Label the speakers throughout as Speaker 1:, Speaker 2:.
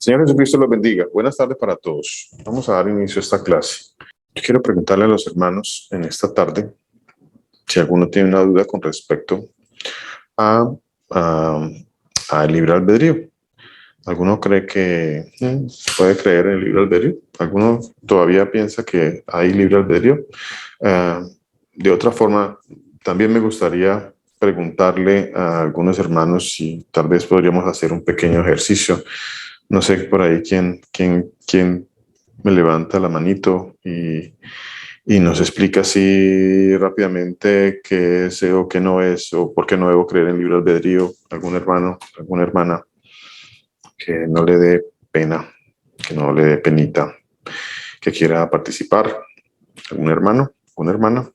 Speaker 1: Señor Jesucristo los bendiga. Buenas tardes para todos. Vamos a dar inicio a esta clase. Yo quiero preguntarle a los hermanos en esta tarde si alguno tiene una duda con respecto a, a, al libre albedrío. ¿Alguno cree que puede creer en el libre albedrío? ¿Alguno todavía piensa que hay libre albedrío? De otra forma, también me gustaría preguntarle a algunos hermanos si tal vez podríamos hacer un pequeño ejercicio. No sé por ahí quién me levanta la manito y nos explica así rápidamente qué es o qué no es, o por qué no debo creer en libre albedrío. Algún hermano, alguna hermana que no le dé pena, que no le dé penita, que quiera participar. ¿Algún hermano, alguna hermana?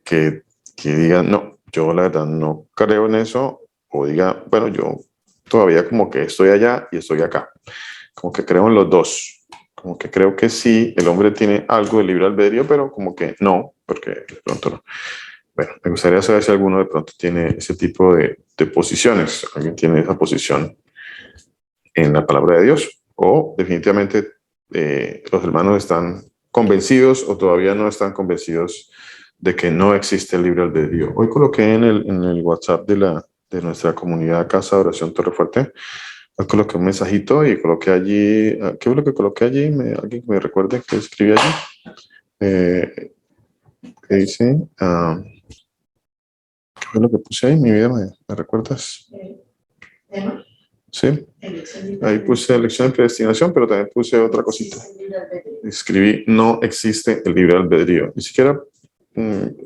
Speaker 1: Que diga, no, yo la verdad no creo en eso, o diga, bueno, yo todavía como que estoy allá y estoy acá, como que creo en los dos, como que creo que sí, el hombre tiene algo de libre albedrío, pero como que no, porque de pronto no. Bueno, me gustaría saber si alguno de pronto tiene ese tipo de posiciones, alguien tiene esa posición en la palabra de Dios, o definitivamente los hermanos están convencidos o todavía no están convencidos de que no existe el libre albedrío. Hoy coloqué en el WhatsApp de nuestra comunidad Casa de Oración Torrefuerte, coloqué un mensajito y coloqué allí, ¿qué fue lo que coloqué allí? Alguien que me recuerde que escribí allí. ¿Qué dice? ¿Qué fue lo que puse ahí? Mi vida, ¿me recuerdas? ¿Tema? Sí. Ahí puse elección y predestinación, pero también puse otra cosita. Escribí, no existe el libre albedrío. Ni siquiera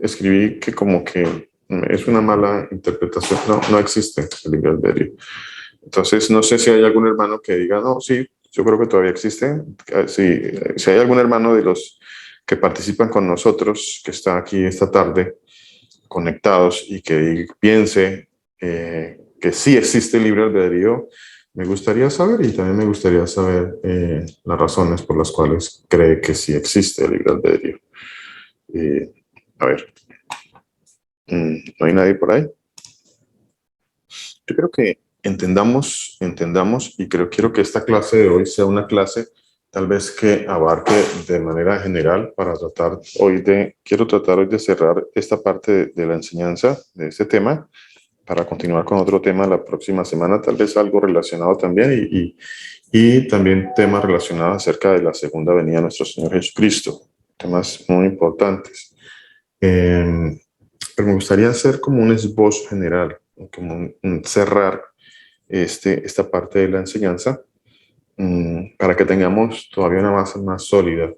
Speaker 1: escribí que como que es una mala interpretación. No existe el libre albedrío. Entonces, no sé si hay algún hermano que diga, no, sí, yo creo que todavía existe. Si hay algún hermano de los que participan con nosotros, que está aquí esta tarde, conectados, y que piense que sí existe el libre albedrío, me gustaría saber, y también me gustaría saber las razones por las cuales cree que sí existe el libre albedrío. A ver, ¿no hay nadie por ahí? Yo creo que entendamos, y quiero que esta clase de hoy sea una clase tal vez que abarque de manera general para quiero tratar hoy de cerrar esta parte de la enseñanza de este tema, para continuar con otro tema la próxima semana, tal vez algo relacionado también, y también temas relacionados acerca de la segunda venida de nuestro Señor Jesucristo, temas muy importantes. Pero me gustaría hacer como un esbozo general, como cerrar esta parte de la enseñanza, para que tengamos todavía una base más sólida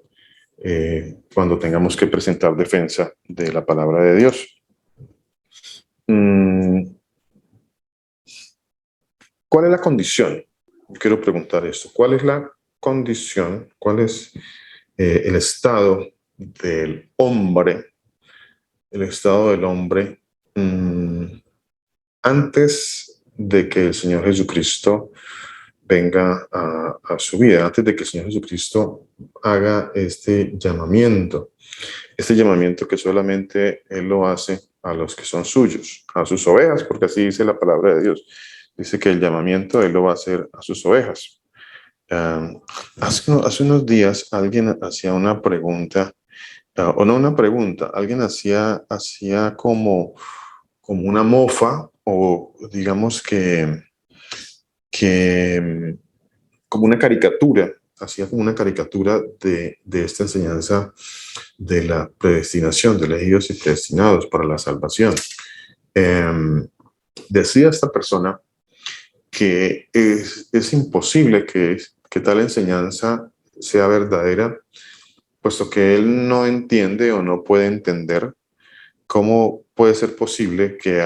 Speaker 1: cuando tengamos que presentar defensa de la palabra de Dios. ¿Cuál es la condición? Quiero preguntar esto. ¿Cuál es la condición? ¿Cuál es el estado del hombre? El estado del hombre antes de que el Señor Jesucristo venga a su vida, antes de que el Señor Jesucristo haga este llamamiento que solamente Él lo hace a los que son suyos, a sus ovejas, porque así dice la palabra de Dios. Dice que el llamamiento Él lo va a hacer a sus ovejas. Hace unos días alguien hacía una pregunta, o no una pregunta, alguien hacía como una mofa, o digamos que como una caricatura, hacía como una caricatura de esta enseñanza de la predestinación, de elegidos y predestinados para la salvación. Decía esta persona que es imposible que tal enseñanza sea verdadera, puesto que él no entiende o no puede entender cómo puede ser posible que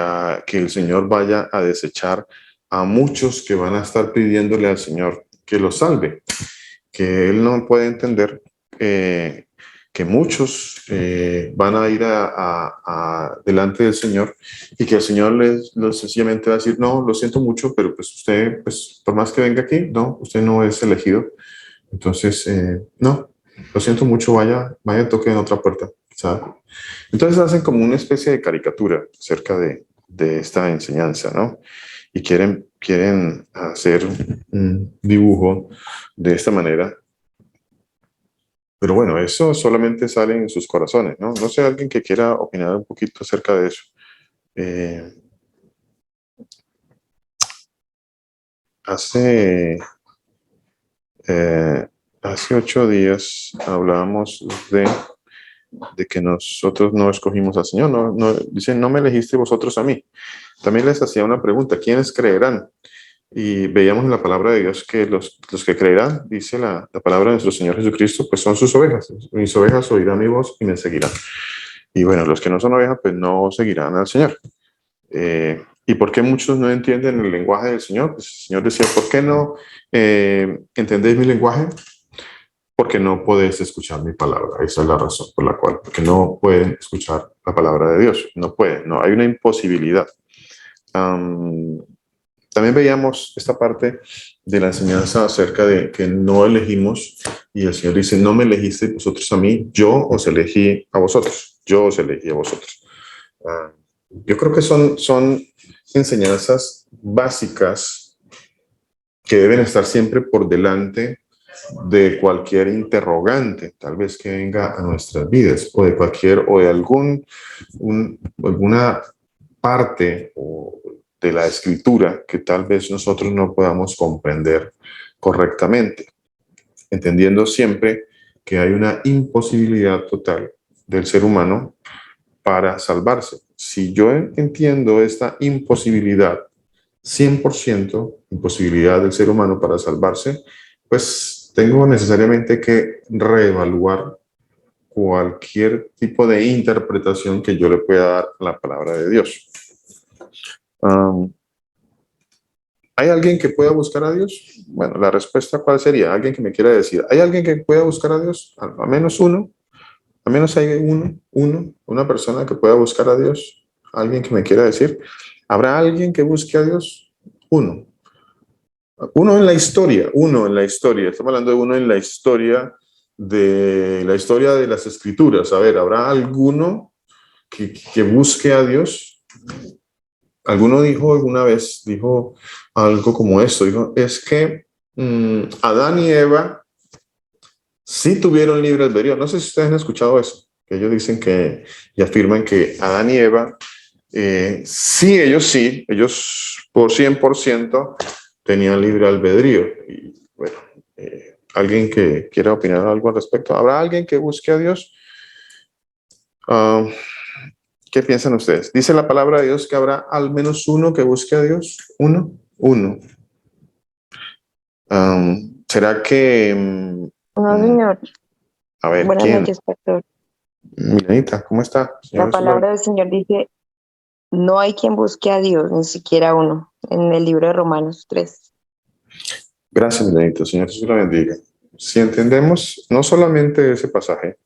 Speaker 1: el Señor vaya a desechar a muchos que van a estar pidiéndole al Señor que los salve, que él no puede entender que muchos van a ir delante del Señor, y que el Señor les sencillamente va a decir, no, lo siento mucho, pero pues usted, pues por más que venga aquí, no, usted no es elegido. Entonces, no, lo siento mucho, vaya, toque en otra puerta, ¿sabe? Entonces hacen como una especie de caricatura acerca de esta enseñanza, ¿no? y quieren hacer un dibujo de esta manera. Pero bueno, eso solamente sale en sus corazones, ¿no? No sé, alguien que quiera opinar un poquito acerca de eso. Eh, hace, eh, hace 8 días hablábamos de que nosotros no escogimos al Señor. Dicen, no me elegiste vosotros a mí. También les hacía una pregunta, ¿quiénes creerán? Y veíamos en la palabra de Dios que los que creerán, dice la palabra de nuestro Señor Jesucristo, pues son sus ovejas. Mis ovejas oirán mi voz y me seguirán. Y bueno, los que no son ovejas, pues no seguirán al Señor. ¿Y por qué muchos no entienden el lenguaje del Señor? Pues el Señor decía, ¿por qué no entendéis mi lenguaje? Porque no podéis escuchar mi palabra. Esa es la razón por la cual, porque no pueden escuchar la palabra de Dios. No pueden, no, hay una imposibilidad. También veíamos esta parte de la enseñanza acerca de que no elegimos, y el Señor dice, no me elegiste vosotros a mí, yo os elegí a vosotros, yo os elegí a vosotros. Yo creo que son enseñanzas básicas que deben estar siempre por delante de cualquier interrogante, tal vez que venga a nuestras vidas, o de alguna parte de la escritura que tal vez nosotros no podamos comprender correctamente, entendiendo siempre que hay una imposibilidad total del ser humano para salvarse. Si yo entiendo esta imposibilidad, 100% imposibilidad del ser humano para salvarse, pues tengo necesariamente que reevaluar cualquier tipo de interpretación que yo le pueda dar a la palabra de Dios. ¿Hay alguien que pueda buscar a Dios? Bueno, la respuesta, ¿cuál sería? Alguien que me quiera decir, ¿hay alguien que pueda buscar a Dios? Al menos uno. Al menos hay una persona que pueda buscar a Dios. ¿Alguien que me quiera decir? ¿Habrá alguien que busque a Dios? Uno. Uno en la historia. Estamos hablando de uno en la historia de las Escrituras. A ver, ¿habrá alguno que busque a Dios? Alguno alguna vez dijo algo como esto, dijo, es que Adán y Eva sí tuvieron libre albedrío. No sé si ustedes han escuchado eso, que ellos dicen que y afirman que Adán y Eva, ellos por 100% tenían libre albedrío. Y bueno, ¿alguien que quiera opinar algo al respecto? ¿Habrá alguien que busque a Dios? ¿Qué piensan ustedes? Dice la palabra de Dios que habrá al menos uno que busque a Dios. Uno. ¿Será que...
Speaker 2: No, señor.
Speaker 1: a ver,
Speaker 2: Buenas
Speaker 1: ¿quién?
Speaker 2: noches, pastor.
Speaker 1: Milenita, ¿cómo está?
Speaker 2: La palabra del Señor dice, no hay quien busque a Dios, ni siquiera uno, en el libro de Romanos 3.
Speaker 1: Gracias, Milenita. Señor Jesús la bendiga. Si entendemos no solamente ese pasaje,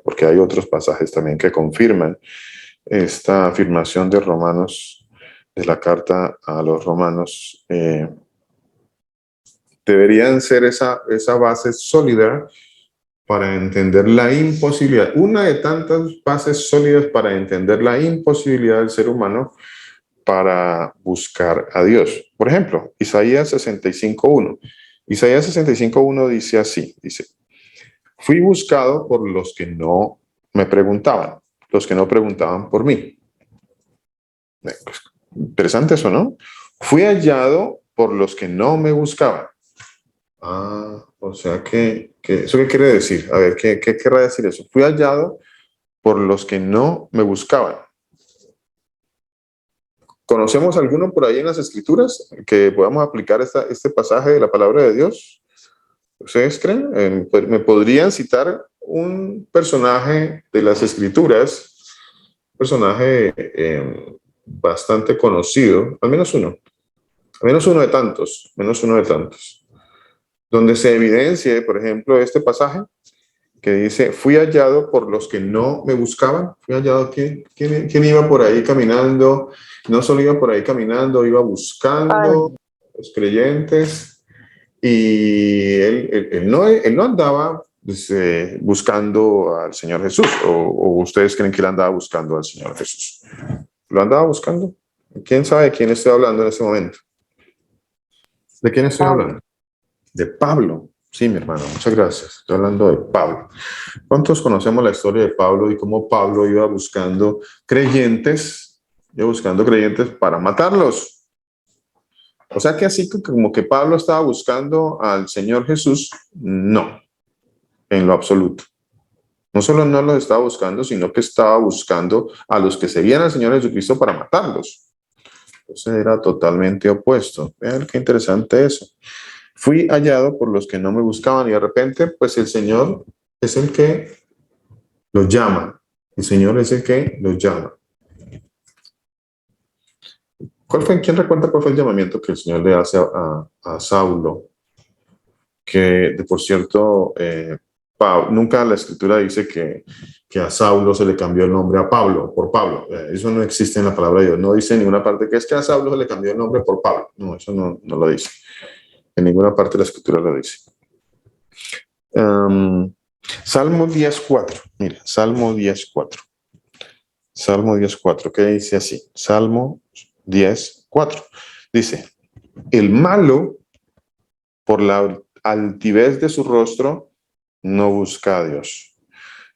Speaker 1: porque hay otros pasajes también que confirman esta afirmación de Romanos, de la carta a los Romanos, deberían ser esa base sólida para entender la imposibilidad, una de tantas bases sólidas para entender la imposibilidad del ser humano para buscar a Dios. Por ejemplo, Isaías 65:1. Isaías 65:1 dice así, dice, fui buscado por los que no me preguntaban, los que no preguntaban por mí. Interesante eso, ¿no? Fui hallado por los que no me buscaban. O sea que ¿eso qué quiere decir? A ver, ¿qué querrá decir eso? Fui hallado por los que no me buscaban. ¿Conocemos alguno por ahí en las Escrituras que podamos aplicar este pasaje de la palabra de Dios? ¿Ustedes creen? ¿Me podrían citar un personaje de las Escrituras, un personaje bastante conocido, al menos uno de tantos, donde se evidencie, por ejemplo, este pasaje que dice, fui hallado por los que no me buscaban? Fui hallado, ¿quién iba por ahí caminando? No solo iba por ahí caminando, iba buscando los creyentes, y él no andaba buscando al Señor Jesús, o ustedes creen que él andaba buscando al Señor Jesús. ¿Lo andaba buscando? ¿Quién sabe de quién estoy hablando en este momento? ¿De quién estoy
Speaker 2: Pablo.
Speaker 1: hablando? De Pablo. Sí, mi hermano, muchas gracias. Estoy hablando de Pablo. ¿Cuántos conocemos la historia de Pablo y cómo Pablo iba buscando creyentes para matarlos? O sea que así como que Pablo estaba buscando al Señor Jesús, no, en lo absoluto. No solo no los estaba buscando, sino que estaba buscando a los que seguían al Señor Jesucristo para matarlos. Entonces era totalmente opuesto. Vean qué interesante eso. Fui hallado por los que no me buscaban y de repente, pues el Señor es el que los llama. El Señor es el que los llama. ¿Quién recuerda cuál fue el llamamiento que el Señor le hace a Saulo? Que, por cierto, nunca la Escritura dice que a Saulo se le cambió el nombre a Pablo, por Pablo. Eso no existe en la palabra de Dios. No dice en ninguna parte que es que a Saulo se le cambió el nombre por Pablo. No, eso no lo dice. En ninguna parte de la Escritura lo dice. Salmo 10.4. Mira, Salmo 10.4. Salmo 10.4, que dice así. Salmo 10.4. Dice, el malo, por la altivez de su rostro, no busca a Dios.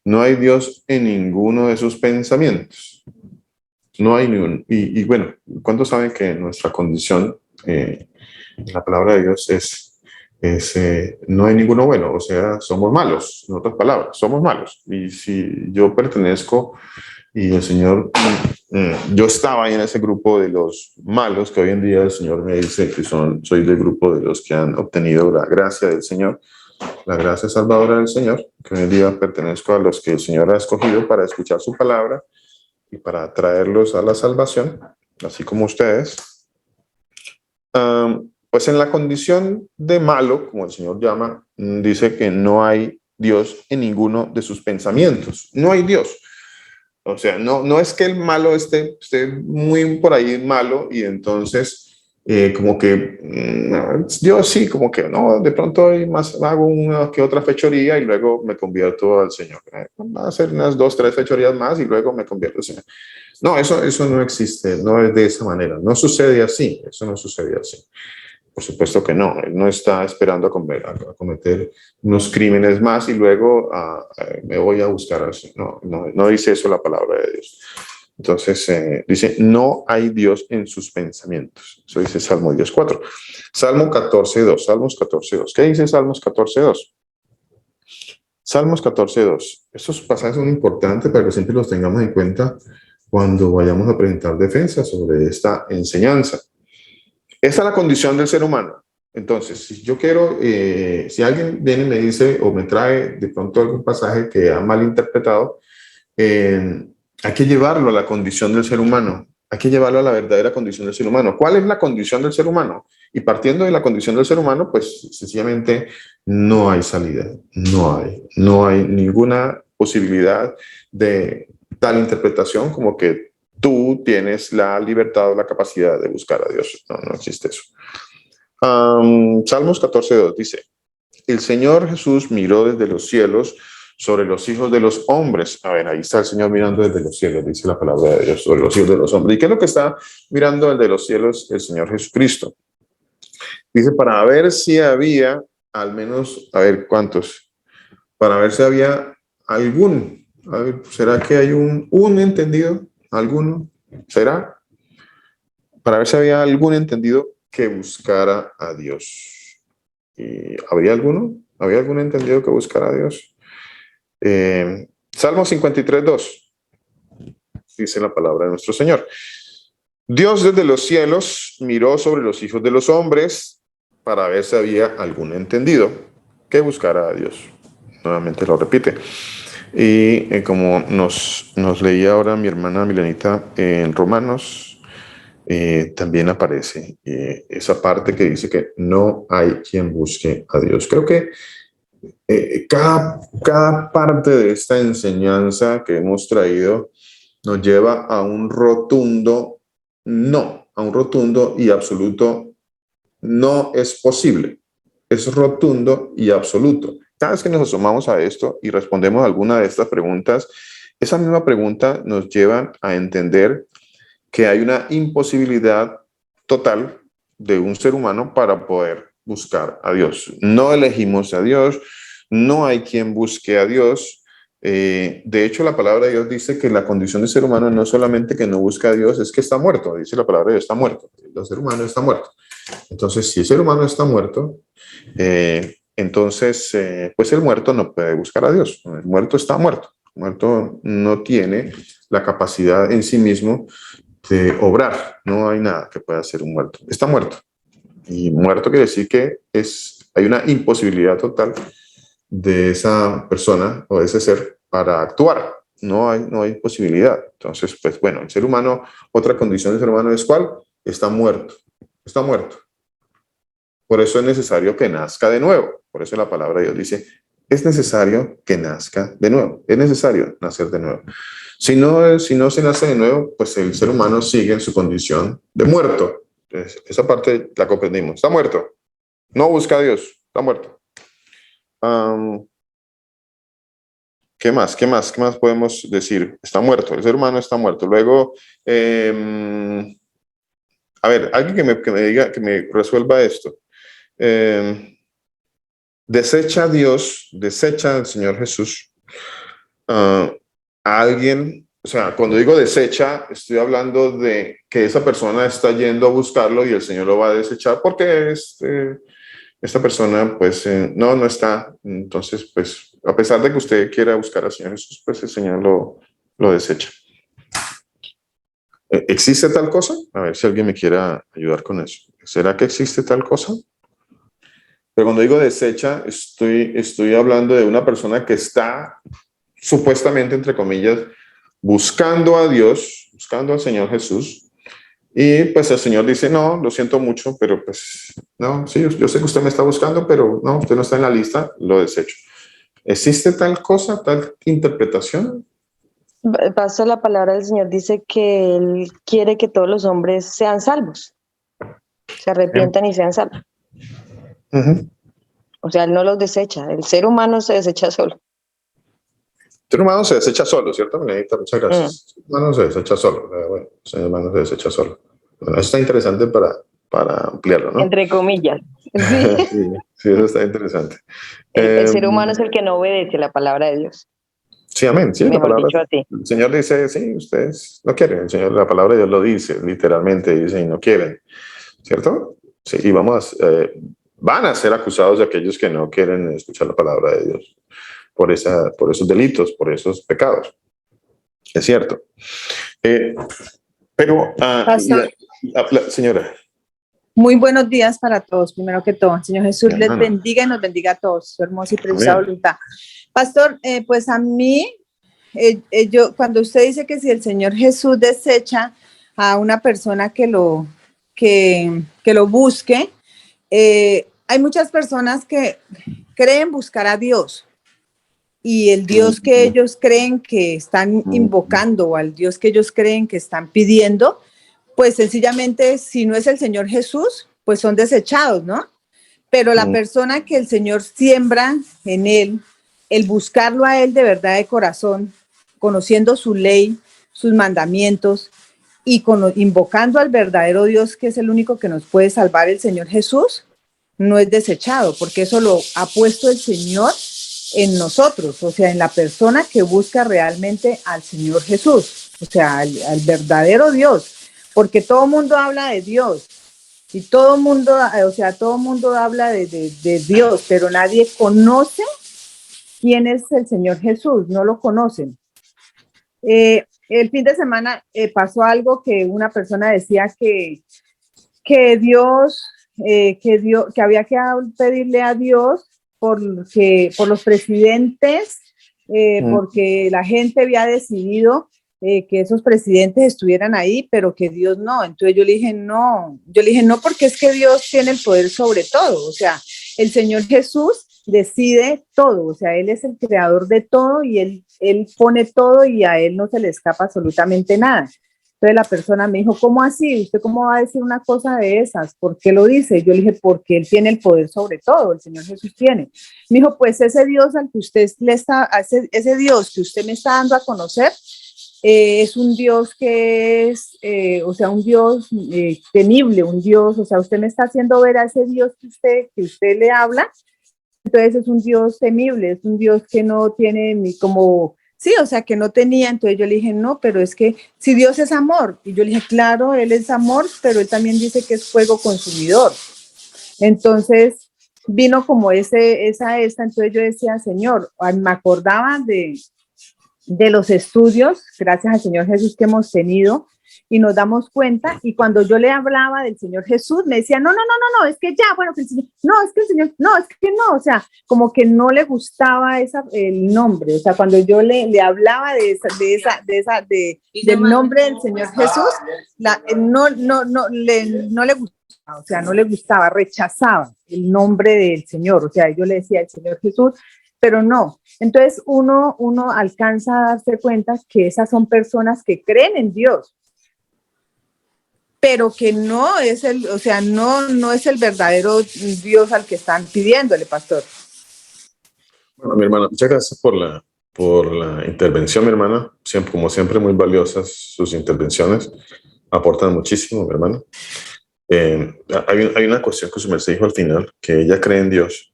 Speaker 1: No hay Dios en ninguno de sus pensamientos. No hay ningún. Y bueno, ¿cuántos saben que nuestra condición, la palabra de Dios no hay ninguno bueno? O sea, somos malos, en otras palabras, somos malos. Y si yo pertenezco y el Señor, yo estaba ahí en ese grupo de los malos, que hoy en día el Señor me dice que soy del grupo de los que han obtenido la gracia del Señor, la gracia salvadora del Señor, que hoy en día pertenezco a los que el Señor ha escogido para escuchar su palabra y para traerlos a la salvación, así como ustedes. Pues en la condición de malo, como el Señor llama, dice que no hay Dios en ninguno de sus pensamientos. No hay Dios. O sea, no es que el malo esté muy por ahí malo y entonces como que yo sí, como que no, de pronto hago una que otra fechoría y luego me convierto al Señor. Va a hacer unas 2, 3 fechorías más y luego me convierto al Señor. No, eso no existe, no es de esa manera, no sucede así, eso no sucede así. Por supuesto que no, él no está esperando a cometer unos crímenes más y luego me voy a buscar así. No dice eso la palabra de Dios. Entonces dice, no hay Dios en sus pensamientos. Eso dice Salmo 10.4. Salmo 14.2. Salmos 14.2. ¿Qué dice Salmos 14.2? Salmos 14.2. Estos pasajes son importantes para que siempre los tengamos en cuenta cuando vayamos a presentar defensa sobre esta enseñanza. Esa es la condición del ser humano. Entonces, si yo quiero, si alguien viene y me dice o me trae de pronto algún pasaje que ha malinterpretado, hay que llevarlo a la condición del ser humano. Hay que llevarlo a la verdadera condición del ser humano. ¿Cuál es la condición del ser humano? Y partiendo de la condición del ser humano, pues sencillamente no hay salida. No hay ninguna posibilidad de tal interpretación como que tú tienes la libertad o la capacidad de buscar a Dios. No existe eso. Salmos 14.2 dice, el Señor Jesús miró desde los cielos sobre los hijos de los hombres. A ver, ahí está el Señor mirando desde los cielos, dice la palabra de Dios, sobre los hijos de los hombres. ¿Y qué es lo que está mirando desde los cielos el Señor Jesucristo? Dice, para ver si había, al menos, a ver cuántos, para ver si había algún, a ver, ¿será que hay un entendido? ¿Alguno? ¿Será? Para ver si había algún entendido que buscara a Dios. ¿Y habría alguno? ¿Había algún entendido que buscara a Dios? Salmo 53.2 dice la palabra de nuestro Señor. Dios desde los cielos miró sobre los hijos de los hombres para ver si había algún entendido que buscara a Dios. Nuevamente lo repite. Y como nos leía ahora mi hermana Milenita en Romanos, también aparece esa parte que dice que no hay quien busque a Dios. Creo que cada parte de esta enseñanza que hemos traído nos lleva a un rotundo no, a un rotundo y absoluto no es posible. Es rotundo y absoluto. Cada vez que nos asomamos a esto y respondemos a alguna de estas preguntas, esa misma pregunta nos lleva a entender que hay una imposibilidad total de un ser humano para poder buscar a Dios. No elegimos a Dios, no hay quien busque a Dios. De hecho, la palabra de Dios dice que la condición del ser humano no es solamente que no busca a Dios, es que está muerto. Dice la palabra de Dios, está muerto. El ser humano está muerto. Entonces, si el ser humano está muerto, entonces, pues el muerto no puede buscar a Dios. El muerto está muerto. El muerto no tiene la capacidad en sí mismo de obrar. No hay nada que pueda hacer un muerto. Está muerto. Y muerto quiere decir que hay una imposibilidad total de esa persona o de ese ser para actuar. No hay posibilidad. Entonces, pues bueno, el ser humano, otra condición del ser humano es ¿cuál? Está muerto. Está muerto. Por eso es necesario que nazca de nuevo. Por eso la palabra de Dios dice, es necesario que nazca de nuevo. Es necesario nacer de nuevo. Si no se nace de nuevo, pues el ser humano sigue en su condición de muerto. Entonces, esa parte la comprendimos. Está muerto. No busca a Dios. Está muerto. ¿Qué más? ¿Qué más? ¿Qué más podemos decir? Está muerto. El ser humano está muerto. Luego, a ver, alguien que me diga, que me resuelva esto. Desecha a Dios, desecha al Señor Jesús a alguien. O sea, cuando digo desecha, estoy hablando de que esa persona está yendo a buscarlo y el Señor lo va a desechar porque esta persona, pues, no está. Entonces, pues, a pesar de que usted quiera buscar al Señor Jesús, pues el Señor lo desecha. ¿Existe tal cosa? A ver si alguien me quiera ayudar con eso. ¿Será que existe tal cosa? Pero cuando digo desecha, estoy hablando de una persona que está supuestamente, entre comillas, buscando a Dios, buscando al Señor Jesús. Y pues el Señor dice, no, lo siento mucho, pero pues, no, sí, yo sé que usted me está buscando, pero no, usted no está en la lista, lo desecho. ¿Existe tal cosa, tal interpretación?
Speaker 2: Pasa la palabra del Señor, dice que Él quiere que todos los hombres sean salvos, se arrepientan y sean salvos.
Speaker 1: Uh-huh.
Speaker 2: O sea, Él no los desecha, el ser humano se desecha solo.
Speaker 1: El ser humano se desecha solo, ¿cierto, Benedicta? Muchas gracias. El ser humano se desecha solo. Bueno, el ser humano se desecha solo. Bueno, eso está interesante para ampliarlo, ¿no?
Speaker 2: Entre comillas. Sí.
Speaker 1: Sí, eso está interesante.
Speaker 2: El ser humano es el que no obedece la palabra de Dios.
Speaker 1: Sí, amén. Sí,
Speaker 2: Mejor
Speaker 1: la palabra,
Speaker 2: dicho, a ti.
Speaker 1: el Señor dice, sí, ustedes no quieren. El Señor, la palabra de Dios lo dice, literalmente dice, y no quieren, ¿cierto? Sí, y van a ser acusados de aquellos que no quieren escuchar la palabra de Dios por esos delitos, por esos pecados. Es cierto. Pero, señora.
Speaker 3: Muy buenos días para todos, primero que todo. Señor Jesús
Speaker 1: Mi
Speaker 3: les
Speaker 1: hermana.
Speaker 3: bendiga y nos bendiga a todos, su hermosa y preciosa
Speaker 1: Amén.
Speaker 3: voluntad. Pastor, pues a mí, cuando usted dice que si el Señor Jesús desecha a una persona que lo busque, hay muchas personas que creen buscar a Dios. Y el Dios que ellos creen que están invocando o al Dios que ellos creen que están pidiendo, pues sencillamente, si no es el Señor Jesús, pues son desechados, ¿no? Pero la persona que el Señor siembra en él, el buscarlo a él de verdad de corazón, conociendo su ley, sus mandamientos y invocando al verdadero Dios, que es el único que nos puede salvar, el Señor Jesús, no es desechado, porque eso lo ha puesto el Señor en nosotros, o sea, en la persona que busca realmente al Señor Jesús, o sea, al verdadero Dios. Porque todo el mundo habla de Dios y todo el mundo, o sea, todo el mundo habla de Dios, pero nadie conoce quién es el Señor Jesús, no lo conocen. El fin de semana pasó algo que una persona decía que había que pedirle a Dios por los presidentes, porque la gente había decidido que esos presidentes estuvieran ahí, pero que Dios no. Entonces yo le dije no, porque es que Dios tiene el poder sobre todo, o sea, el Señor Jesús decide todo, o sea, Él es el creador de todo y él pone todo y a Él no se le escapa absolutamente nada. Entonces la persona me dijo, ¿cómo así? ¿Usted cómo va a decir una cosa de esas? ¿Por qué lo dice? Yo le dije, porque Él tiene el poder sobre todo, el Señor Jesús tiene. Me dijo, pues ese Dios al que usted ese Dios que usted me está dando a conocer, es un Dios que es, o sea, un Dios temible, un Dios, o sea, usted me está haciendo ver a ese Dios que usted le habla, entonces es un Dios temible, es un Dios que no tiene ni como, sí, o sea, que no tenía, entonces yo le dije, no, pero es que si Dios es amor, y yo le dije, claro, Él es amor, pero Él también dice que es fuego consumidor. Entonces vino como entonces yo decía, Señor, me acordaba de los estudios, gracias al Señor Jesús que hemos tenido, y nos damos cuenta, y cuando yo le hablaba del Señor Jesús, me decía, no, es que ya, bueno, que el Señor, no, es que el Señor, no, es que no, o sea, como que no le gustaba el nombre, o sea, cuando yo le hablaba del nombre del Señor Jesús, no le gustaba, o sea, no le gustaba, rechazaba el nombre del Señor, o sea, yo le decía el Señor Jesús, pero no. Entonces uno alcanza a darse cuenta que esas son personas que creen en Dios, pero que no es o sea, no es el verdadero Dios al que están pidiéndole, pastor.
Speaker 1: Bueno, mi hermana, muchas gracias por la intervención, mi hermana. Siempre, como siempre, muy valiosas sus intervenciones. Aportan muchísimo, mi hermana. Hay una cuestión que su merced dijo al final, que ella cree en Dios.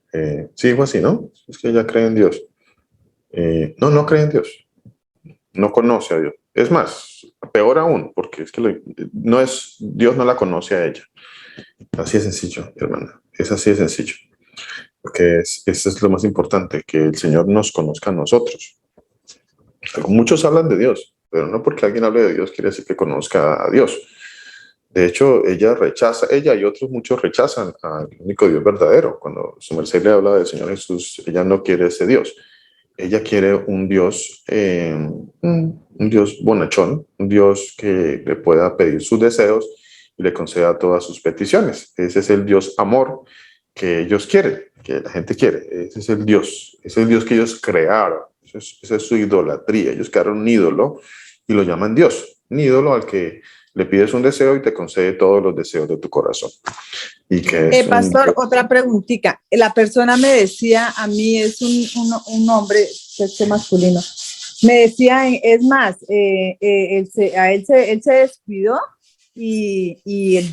Speaker 1: Sí, dijo así, ¿no? Es que ella cree en Dios. No cree en Dios. No conoce a Dios. Es más, peor aún, porque es que Dios no la conoce a ella. Así de sencillo, hermana. Es así de sencillo. Porque eso es lo más importante, que el Señor nos conozca a nosotros. Muchos hablan de Dios, pero no porque alguien hable de Dios quiere decir que conozca a Dios. De hecho, ella y otros muchos rechazan al único Dios verdadero. Cuando su merced le habla del Señor Jesús, ella no quiere ese Dios. Ella quiere un Dios bonachón, un Dios que le pueda pedir sus deseos y le conceda todas sus peticiones. Ese es el Dios amor que ellos quieren, que la gente quiere. Ese es el Dios que ellos crearon. Esa es su idolatría. Ellos crearon un ídolo y lo llaman Dios. Un ídolo al que le pides un deseo y te concede todos los deseos de tu corazón. Y que
Speaker 3: pastor, otra preguntita. La persona me decía, a mí es un hombre, sexo masculino, me decía, es más, él se descuidó y el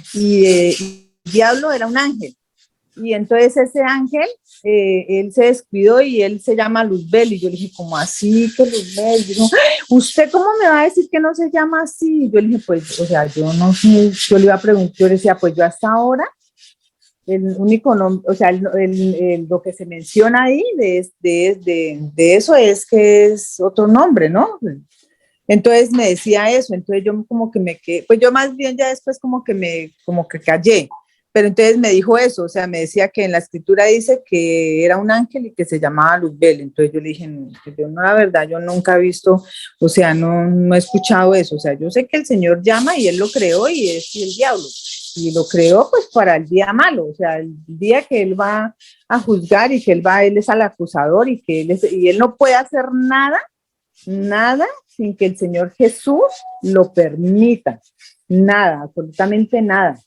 Speaker 3: diablo era un ángel. Y entonces ese ángel, él se descuidó y él se llama Luzbel. Y yo le dije, ¿cómo así que Luzbel? Y dijo, ¿usted cómo me va a decir que no se llama así? Y yo le dije, pues, o sea, yo no sé, yo le iba a preguntar, yo le decía, pues yo hasta ahora, el único nombre, o sea, lo que se menciona ahí de eso es que es otro nombre, ¿no? Entonces me decía eso, entonces yo como que me quedé, pues yo más bien ya después como que callé. Pero entonces me dijo eso, o sea, me decía que en la escritura dice que era un ángel y que se llamaba Luzbel. Entonces yo le dije, no, yo no, la verdad, yo nunca he visto, o sea, no he escuchado eso. O sea, yo sé que el Señor llama y Él lo creó y es el diablo. Y lo creó pues para el día malo, o sea, el día que Él va a juzgar y que Él es el acusador y que Él no puede hacer nada sin que el Señor Jesús lo permita. Nada, absolutamente nada.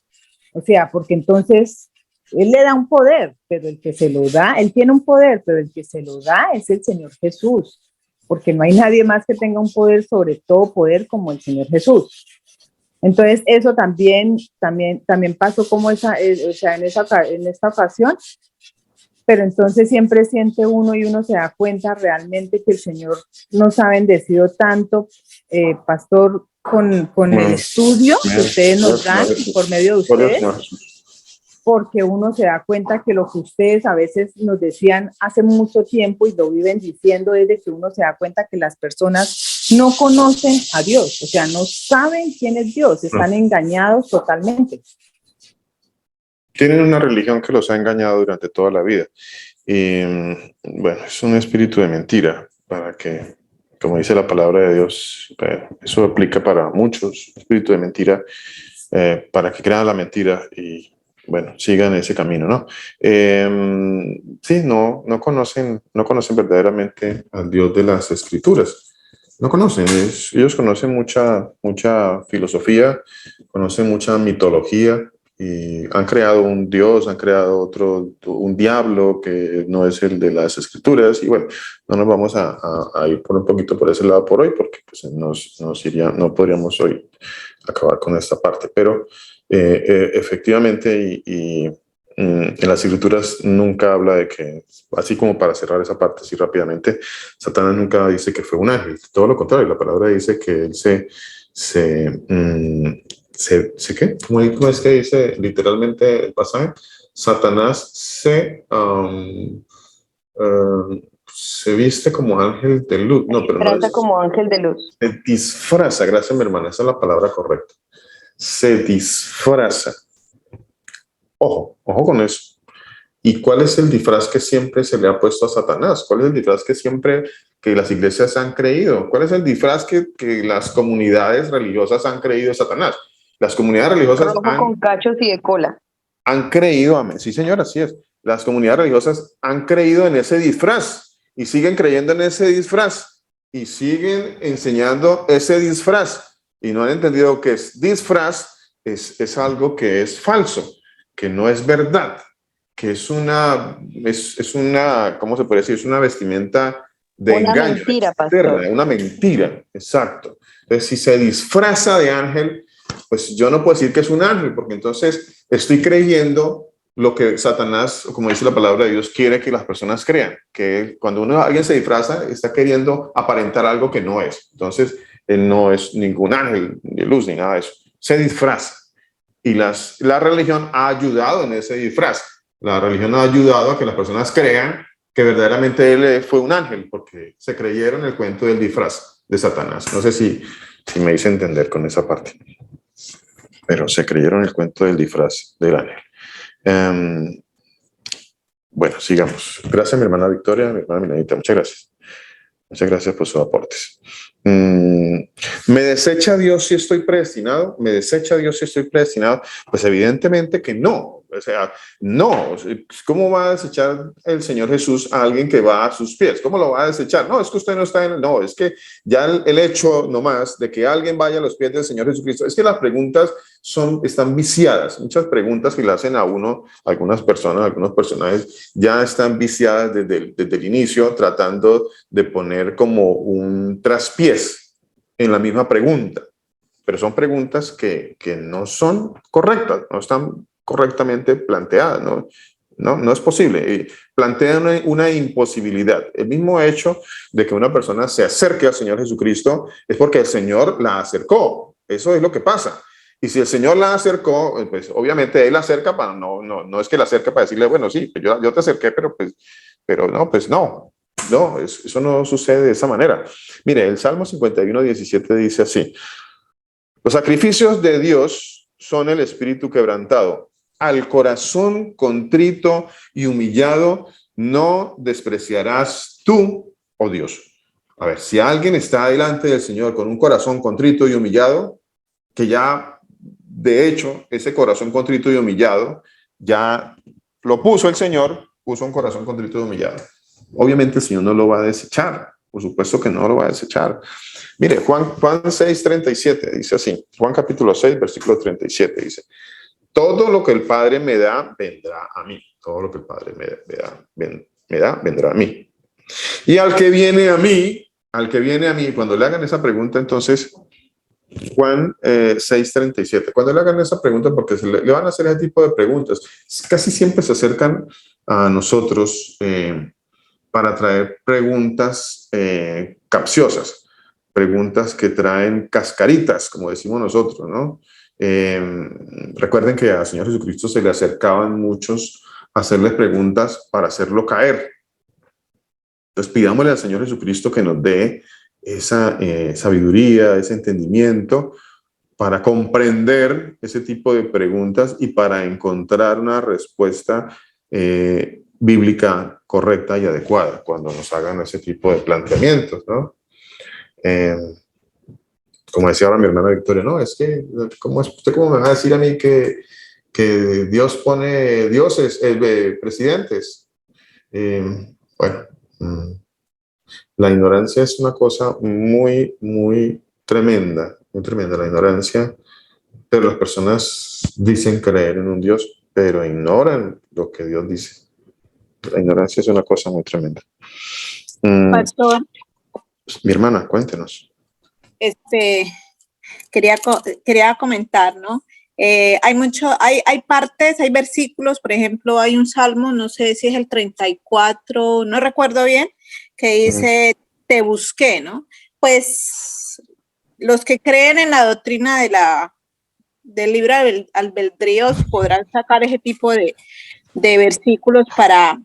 Speaker 3: O sea, porque entonces Él le da un poder, pero el que se lo da, Él tiene un poder, pero el que se lo da es el Señor Jesús, porque no hay nadie más que tenga un poder, sobre todo poder, como el Señor Jesús. Entonces, eso también pasó como o sea, en esta ocasión, pero entonces siempre siente uno y uno se da cuenta realmente que el Señor nos ha bendecido tanto, pastor, con el estudio que ustedes nos dan por medio de ustedes, porque uno se da cuenta que lo que ustedes a veces nos decían hace mucho tiempo y lo viven diciendo es de que uno se da cuenta que las personas no conocen a Dios, o sea, no saben quién es Dios, están engañados totalmente.
Speaker 1: Tienen una religión que los ha engañado durante toda la vida. Y bueno, es un espíritu de mentira para que, como dice la palabra de Dios, eso aplica para muchos, espíritu de mentira, para que crean la mentira y, bueno, sigan ese camino, ¿no? Sí, no conocen verdaderamente al Dios de las Escrituras. No conocen, ellos conocen mucha filosofía, conocen mucha mitología y han creado un Dios, han creado otro, un diablo que no es el de las escrituras, y bueno, no nos vamos a ir por un poquito por ese lado por hoy, porque pues, no podríamos hoy acabar con esta parte, pero efectivamente, en las escrituras nunca habla de que, así como para cerrar esa parte así rápidamente, Satanás nunca dice que fue un ángel, todo lo contrario, la palabra dice que él ¿qué? ¿Cómo es que dice literalmente el pasaje? Satanás se viste como ángel de luz. No, pero no
Speaker 2: Trata
Speaker 1: es.
Speaker 2: como ángel de luz.
Speaker 1: Se disfraza, gracias mi hermana, esa es la palabra correcta. Se disfraza. Ojo con eso. ¿Y cuál es el disfraz que siempre se le ha puesto a Satanás? ¿Cuál es el disfraz que las iglesias han creído? ¿Cuál es el disfraz que las comunidades religiosas han creído a Satanás? Las comunidades religiosas
Speaker 2: Rojo con cachos y de cola.
Speaker 1: han creído, amén. Sí, señor, así es. Las comunidades religiosas han creído en ese disfraz y siguen creyendo en ese disfraz y siguen enseñando ese disfraz y no han entendido que es disfraz, es algo que es falso, que no es verdad, que es una, ¿cómo se puede decir? Es una vestimenta de
Speaker 2: Una
Speaker 1: engaño,
Speaker 2: mentira,
Speaker 1: externa,
Speaker 2: pastor.
Speaker 1: una mentira, exacto. Entonces, si se disfraza de ángel, pues yo no puedo decir que es un ángel, porque entonces estoy creyendo lo que Satanás, como dice la palabra de Dios, quiere que las personas crean, que cuando alguien se disfraza, está queriendo aparentar algo que no es. Entonces, él no es ningún ángel de luz ni nada de eso. Se disfraza. Y la religión ha ayudado en ese disfraz. La religión ha ayudado a que las personas crean que verdaderamente él fue un ángel, porque se creyeron el cuento del disfraz de Satanás. No sé si me hice entender con esa parte, pero se creyeron el cuento del disfraz del ángel. Bueno, sigamos. Gracias, mi hermana Victoria, mi hermana Milanita. Muchas gracias. Muchas gracias por sus aportes. ¿Me desecha Dios si estoy predestinado? ¿Me desecha Dios si estoy predestinado? Pues evidentemente que no. O sea, no. ¿Cómo va a desechar el Señor Jesús a alguien que va a sus pies? ¿Cómo lo va a desechar? No, es que usted no está en... No, es que ya el hecho nomás de que alguien vaya a los pies del Señor Jesucristo, es que las preguntas están viciadas. Muchas preguntas que le hacen a uno, algunas personas, algunos personajes, ya están viciadas desde el inicio, tratando de poner como un traspiés en la misma pregunta. Pero son preguntas que no son correctas, no están correctamente planteadas, no es posible. Y plantean una imposibilidad. El mismo hecho de que una persona se acerque al Señor Jesucristo es porque el Señor la acercó. Eso es lo que pasa. Y si el Señor la acercó, pues obviamente Él la acerca para no es que la acerca para decirle, bueno, sí, pues yo te acerqué, pero no. No, eso no sucede de esa manera. Mire, el Salmo 51:17 dice así: los sacrificios de Dios son el espíritu quebrantado. Al corazón contrito y humillado no despreciarás tú, oh Dios. A ver, si alguien está delante del Señor con un corazón contrito y humillado, que ya de hecho ese corazón contrito y humillado ya lo puso el Señor, puso un corazón contrito y humillado. Obviamente el Señor no lo va a desechar, por supuesto que no lo va a desechar. Mire, Juan 6:37 dice así, Juan capítulo 6, versículo 37 dice: todo lo que el Padre me da, vendrá a mí. Todo lo que el Padre me da, vendrá a mí. Y al que viene a mí, cuando le hagan esa pregunta, entonces, Juan 6:37, cuando le hagan esa pregunta, porque le van a hacer ese tipo de preguntas, casi siempre se acercan a nosotros para traer preguntas capciosas, preguntas que traen cascaritas, como decimos nosotros, ¿no? Recuerden que al Señor Jesucristo se le acercaban muchos a hacerle preguntas para hacerlo caer. Entonces pidámosle al Señor Jesucristo que nos dé esa sabiduría, ese entendimiento para comprender ese tipo de preguntas y para encontrar una respuesta bíblica correcta y adecuada cuando nos hagan ese tipo de planteamientos, ¿no? Como decía ahora mi hermana Victoria, no, es que, ¿usted cómo me va a decir a mí que Dios pone dioses, presidentes? Bueno, la ignorancia es una cosa muy, muy tremenda, la ignorancia, pero las personas dicen creer en un Dios, pero ignoran lo que Dios dice. La ignorancia es una cosa muy tremenda.
Speaker 4: Pastor,
Speaker 1: Mi hermana, cuéntenos.
Speaker 4: quería comentar, ¿no? Hay partes, hay versículos, por ejemplo, hay un salmo, no sé si es el 34, no recuerdo bien, que dice, te busqué, ¿no? Pues los que creen en la doctrina del libre albedrío podrán sacar ese tipo de versículos para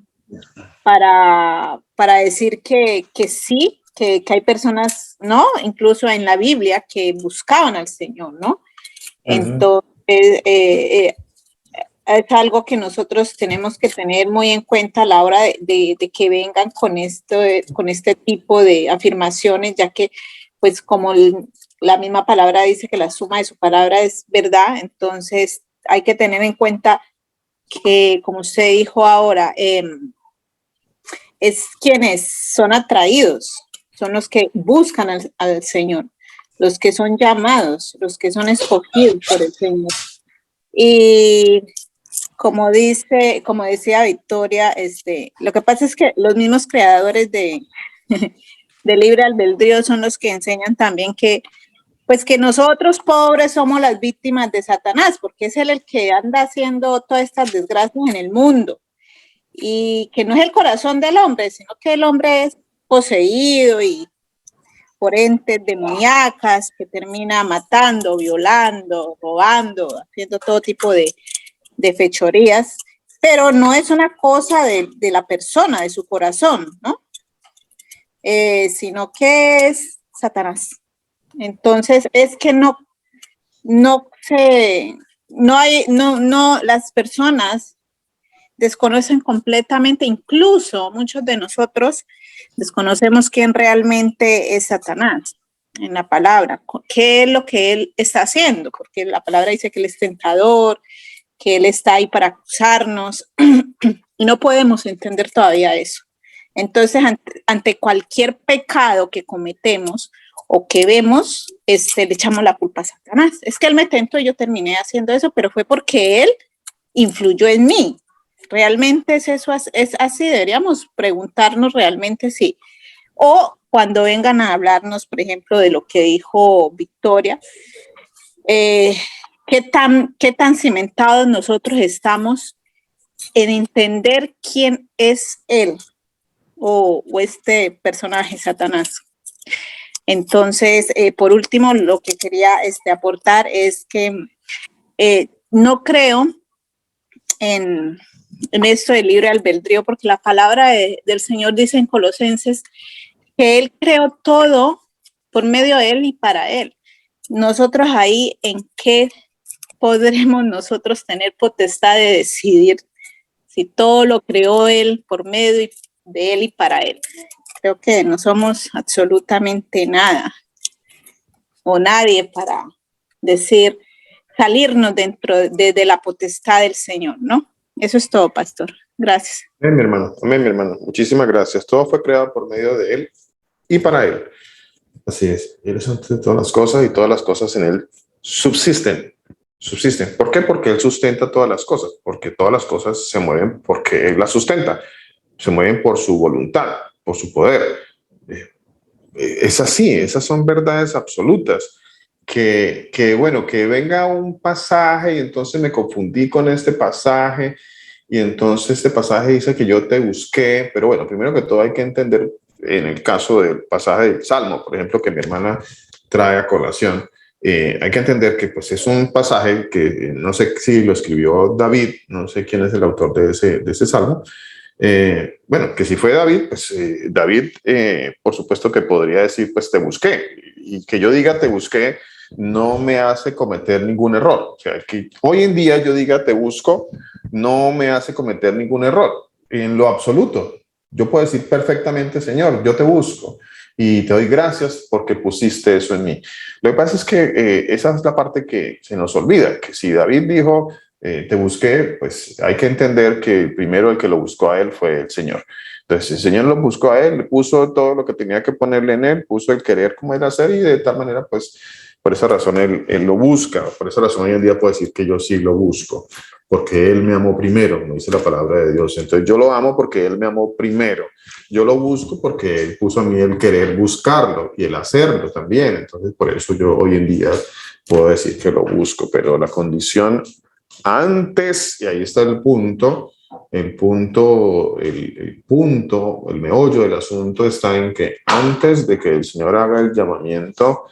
Speaker 4: decir que sí, que hay personas, ¿no? Incluso en la Biblia que buscaban al Señor, ¿no? Entonces, es algo que nosotros tenemos que tener muy en cuenta a la hora de que vengan con este tipo de afirmaciones, ya que, pues, como la misma palabra dice que la suma de su palabra es verdad, entonces hay que tener en cuenta que, como usted dijo ahora, es quienes son atraídos, son los que buscan al Señor, los que son llamados, los que son escogidos por el Señor. Y como decía Victoria, lo que pasa es que los mismos creadores de libre albedrío son los que enseñan también que, pues, que nosotros pobres somos las víctimas de Satanás, porque es él el que anda haciendo todas estas desgracias en el mundo, y que no es el corazón del hombre, sino que el hombre es poseído y por entes demoníacas, que termina matando, violando, robando, haciendo todo tipo de fechorías, pero no es una cosa de la persona, de su corazón, ¿no? Sino que es Satanás. Entonces, es que las personas desconocen completamente, incluso muchos de nosotros desconocemos quién realmente es Satanás en la palabra, qué es lo que él está haciendo, porque la palabra dice que él es tentador, que él está ahí para acusarnos y no podemos entender todavía eso. Entonces, ante cualquier pecado que cometemos o que vemos, le echamos la culpa a Satanás. Es que él me tentó y yo terminé haciendo eso, pero fue porque él influyó en mí. ¿Realmente es eso? ¿Es así? Deberíamos preguntarnos realmente si. O cuando vengan a hablarnos, por ejemplo, de lo que dijo Victoria, ¿qué tan cimentados nosotros estamos en entender quién es él o este personaje, Satanás? Entonces, por último, lo que quería aportar es que no creo en esto del libre albedrío, porque la palabra del Señor dice en Colosenses que Él creó todo por medio de Él y para Él. Nosotros ahí, ¿en qué podremos nosotros tener potestad de decidir si todo lo creó Él por medio de Él y para Él? Creo que no somos absolutamente nada o nadie para decir, salirnos dentro de la potestad del Señor, ¿no? Eso es todo, pastor. Gracias.
Speaker 1: Amén, mi hermano. Amén, mi hermano. Muchísimas gracias. Todo fue creado por medio de Él y para Él. Así es. Él es antes de todas las cosas y todas las cosas en Él subsisten. ¿Por qué? Porque Él sustenta todas las cosas. Porque todas las cosas se mueven porque Él las sustenta. Se mueven por su voluntad, por su poder. Es así. Esas son verdades absolutas. Bueno, que venga un pasaje y entonces me confundí con este pasaje y entonces este pasaje dice que yo te busqué, pero bueno, primero que todo hay que entender en el caso del pasaje del Salmo, por ejemplo, que mi hermana trae a colación, hay que entender que pues es un pasaje que no sé si lo escribió David, no sé quién es el autor de ese Salmo. Bueno, que si fue David, pues David, por supuesto que podría decir, pues te busqué, y que yo diga te busqué no me hace cometer ningún error. O sea, que hoy en día yo diga te busco no me hace cometer ningún error en lo absoluto. Yo puedo decir perfectamente, Señor, yo te busco y te doy gracias porque pusiste eso en mí. Lo que pasa es que esa es la parte que se nos olvida, que si David dijo te busqué, pues hay que entender que primero el que lo buscó a él fue el Señor. Entonces el Señor lo buscó a él, puso todo lo que tenía que ponerle en él, puso el querer como él hacer y de tal manera pues Por esa razón él lo busca. Por esa razón hoy en día puedo decir que yo sí lo busco, porque Él me amó primero, me dice la palabra de Dios. Entonces yo lo amo porque Él me amó primero. Yo lo busco porque Él puso a mí el querer buscarlo y el hacerlo también. Entonces por eso yo hoy en día puedo decir que lo busco, pero la condición antes, y ahí está el punto, el meollo del asunto está en que antes de que el Señor haga el llamamiento,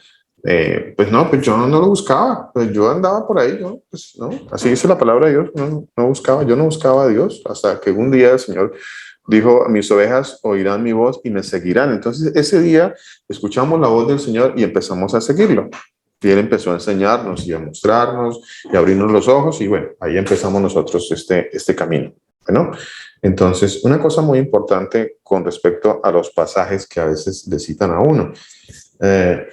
Speaker 1: pues yo no lo buscaba, pues yo andaba por ahí, pues no, así dice la palabra de Dios, yo no buscaba a Dios, hasta que un día el Señor dijo: mis ovejas oirán mi voz y me seguirán. Entonces ese día escuchamos la voz del Señor y empezamos a seguirlo. Y Él empezó a enseñarnos y a mostrarnos y a abrirnos los ojos, y bueno, ahí empezamos nosotros este camino. Bueno, entonces una cosa muy importante con respecto a los pasajes que a veces le citan a uno.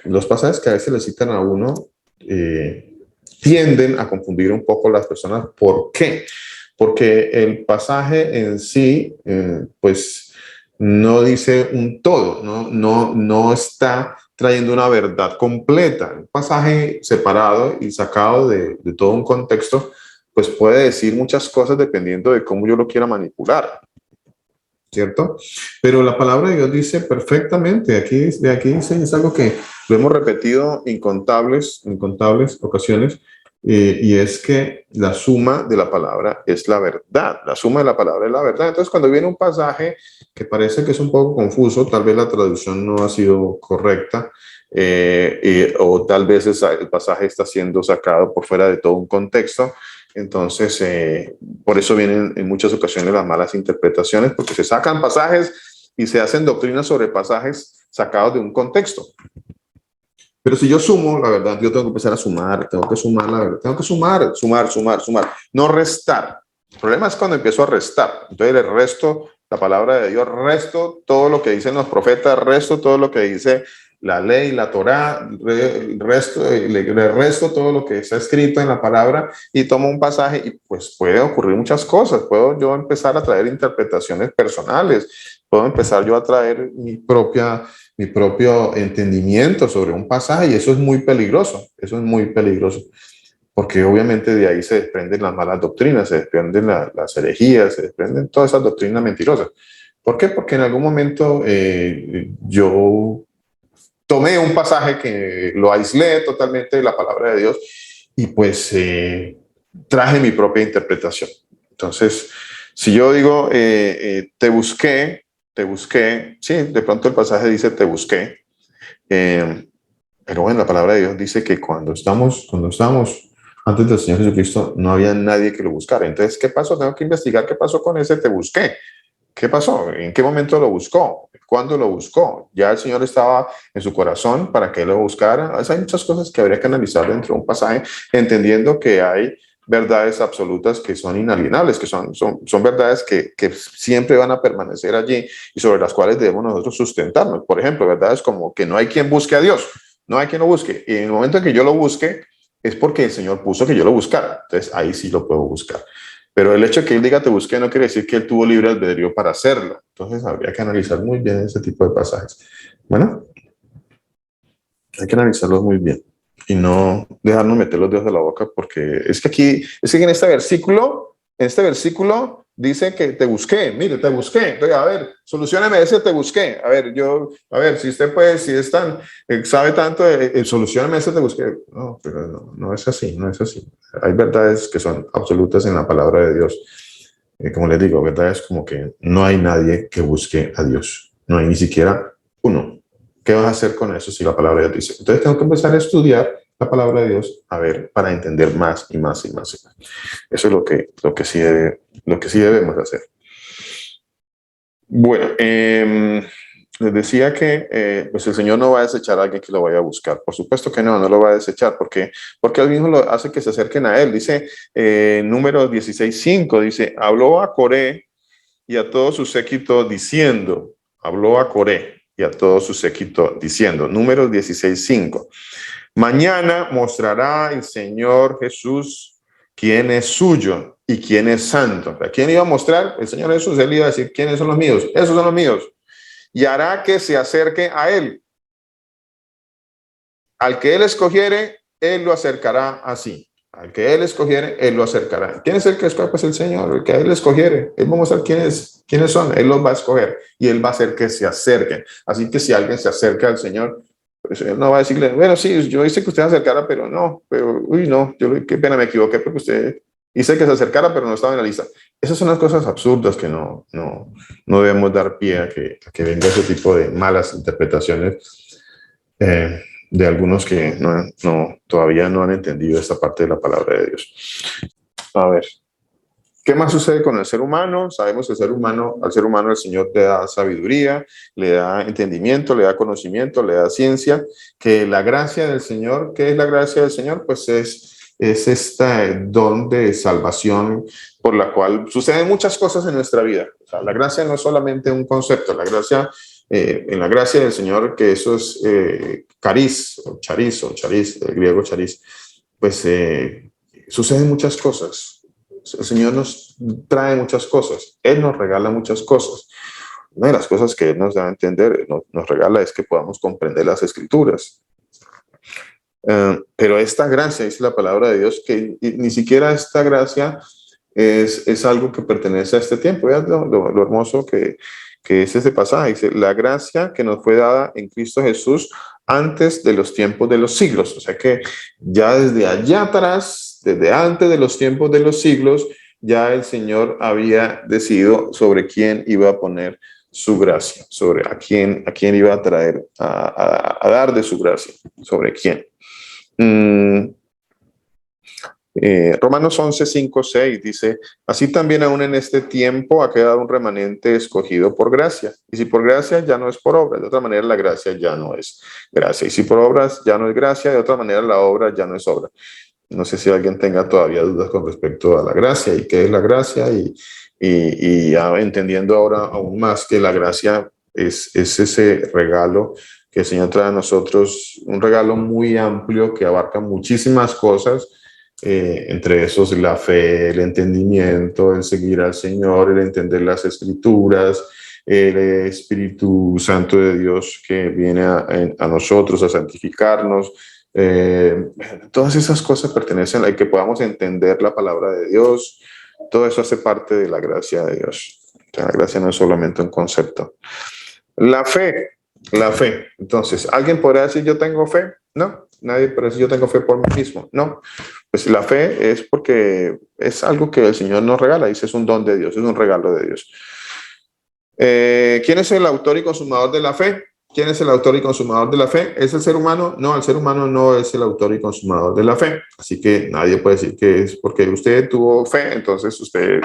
Speaker 1: Los pasajes que a veces le citan a uno tienden a confundir un poco a las personas. ¿Por qué? Porque el pasaje en sí, pues no dice un todo, no está trayendo una verdad completa. Un pasaje separado y sacado de todo un contexto, pues puede decir muchas cosas dependiendo de cómo yo lo quiera manipular, ¿cierto? Pero la palabra de Dios dice perfectamente, aquí dice, es algo que lo hemos repetido incontables ocasiones, y es que la suma de la palabra es la verdad, la suma de la palabra es la verdad. Entonces, cuando viene un pasaje que parece que es un poco confuso, tal vez la traducción no ha sido correcta, o tal vez el pasaje está siendo sacado por fuera de todo un contexto. Entonces, por eso vienen en muchas ocasiones las malas interpretaciones, porque se sacan pasajes y se hacen doctrinas sobre pasajes sacados de un contexto. Pero si yo sumo, la verdad, yo tengo que empezar a sumar, tengo que sumar la verdad, tengo que sumar, no restar. El problema es cuando empiezo a restar. Entonces le resto la palabra de Dios, resto todo lo que dicen los profetas, resto todo lo que dice la ley, la Torá, le resto todo lo que está escrito en la palabra y tomo un pasaje, y pues puede ocurrir muchas cosas. Puedo yo empezar a traer interpretaciones personales, puedo empezar yo a traer mi propio entendimiento sobre un pasaje, y eso es muy peligroso, porque obviamente de ahí se desprenden las malas doctrinas, se desprenden las herejías, se desprenden todas esas doctrinas mentirosas. ¿Por qué? Porque en algún momento yo tomé un pasaje que lo aislé totalmente de la palabra de Dios, y pues traje mi propia interpretación. Entonces, si yo digo, te busqué, sí, de pronto el pasaje dice te busqué, pero bueno, la palabra de Dios dice que cuando estamos antes del Señor Jesucristo, no había nadie que lo buscara. Entonces, ¿qué pasó? Tengo que investigar qué pasó con ese te busqué. ¿Qué pasó? ¿En qué momento lo buscó? ¿Cuándo lo buscó? ¿Ya el Señor estaba en su corazón para que lo buscara? Hay muchas cosas que habría que analizar dentro de un pasaje, entendiendo que hay verdades absolutas que son inalienables, que son verdades que siempre van a permanecer allí y sobre las cuales debemos nosotros sustentarnos. Por ejemplo, verdades como que no hay quien busque a Dios, no hay quien lo busque. Y en el momento en que yo lo busque, es porque el Señor puso que yo lo buscara. Entonces, ahí sí lo puedo buscar. Pero el hecho de que Él diga te busqué no quiere decir que Él tuvo libre albedrío para hacerlo. Entonces, habría que analizar muy bien ese tipo de pasajes. Bueno, hay que analizarlos muy bien y no dejarnos meter los dedos de la boca, porque es que en este versículo dice que te busqué, mire, te busqué. Entonces, a ver, solucióneme ese te busqué. A ver, si usted puede, si es tan, sabe tanto, solucióneme ese te busqué. No, pero no es así, no es así. Hay verdades que son absolutas en la palabra de Dios. Como les digo, verdades como que no hay nadie que busque a Dios. No hay ni siquiera uno. ¿Qué vas a hacer con eso si la palabra de Dios dice? Entonces tengo que empezar a estudiar la palabra de Dios, a ver, para entender más y más y más y más. Eso es lo que sí debemos hacer. Bueno, les decía que pues el Señor no va a desechar a alguien que lo vaya a buscar. Por supuesto que no lo va a desechar, porque Él mismo lo hace que se acerquen a Él. Dice Números 16:5, dice, habló a Coré y a todo su séquito diciendo, Números 16:5. Mañana mostrará el Señor Jesús quién es suyo y quién es santo. ¿A quién iba a mostrar? El Señor Jesús. Él iba a decir, ¿quiénes son los míos? Esos son los míos. Y hará que se acerque a Él. al que él escogiere, él lo acercará así. Al que él escogiere, él lo acercará. ¿Quién es el que escoge? Pues el Señor, el que él escogiere. Él va a mostrar quiénes son. Él los va a escoger y él va a hacer que se acerquen. Así que si alguien se acerca al Señor, pues él no va a decirle, bueno, sí, yo hice que usted se acercara, pero no, uy, no, qué pena, me equivoqué porque usted hice que se acercara, pero no estaba en la lista. Esas son las cosas absurdas que no debemos dar pie a que venga ese tipo de malas interpretaciones. De algunos que todavía no han entendido esta parte de la palabra de Dios. A ver, ¿qué más sucede con el ser humano? Sabemos que al ser humano el Señor le da sabiduría, le da entendimiento, le da conocimiento, le da ciencia, que la gracia del Señor, ¿qué es la gracia del Señor? Pues es este don de salvación por la cual suceden muchas cosas en nuestra vida. O sea, la gracia no es solamente un concepto, la gracia... en la gracia del Señor, que eso es charis, el griego charis, pues suceden muchas cosas. El Señor nos trae muchas cosas, Él nos regala muchas cosas. Una de las cosas que Él nos da a entender, nos regala, es que podamos comprender las Escrituras. Pero esta gracia, dice la palabra de Dios, que ni siquiera esta gracia es algo que pertenece a este tiempo. Vean lo hermoso que es ese pasaje. Dice, la gracia que nos fue dada en Cristo Jesús antes de los tiempos de los siglos. O sea que ya desde allá atrás, desde antes de los tiempos de los siglos, ya el Señor había decidido sobre quién iba a poner su gracia, sobre a quién iba a traer, a dar de su gracia, sobre quién. Romanos 11, 5, 6 dice, así también aún en este tiempo ha quedado un remanente escogido por gracia. Y si por gracia, ya no es por obra. De otra manera, la gracia ya no es gracia. Y si por obras ya no es gracia, de otra manera, la obra ya no es obra. No sé si alguien tenga todavía dudas con respecto a la gracia y qué es la gracia. Y ya entendiendo ahora aún más que la gracia es ese regalo que el Señor trae a nosotros, un regalo muy amplio que abarca muchísimas cosas. Entre esos la fe, el entendimiento, el seguir al Señor, el entender las Escrituras, el Espíritu Santo de Dios que viene a nosotros a santificarnos. Todas esas cosas pertenecen a que podamos entender la palabra de Dios. Todo eso hace parte de la gracia de Dios. O sea, la gracia no es solamente un concepto. La fe. Entonces, ¿alguien podrá decir yo tengo fe? No, nadie puede decir yo tengo fe por mí mismo. No, pues la fe es porque es algo que el Señor nos regala. Dice, es un don de Dios, es un regalo de Dios. ¿Quién es el autor y consumador de la fe? ¿Quién es el autor y consumador de la fe? ¿Es el ser humano? No, el ser humano no es el autor y consumador de la fe. Así que nadie puede decir que es porque usted tuvo fe, entonces usted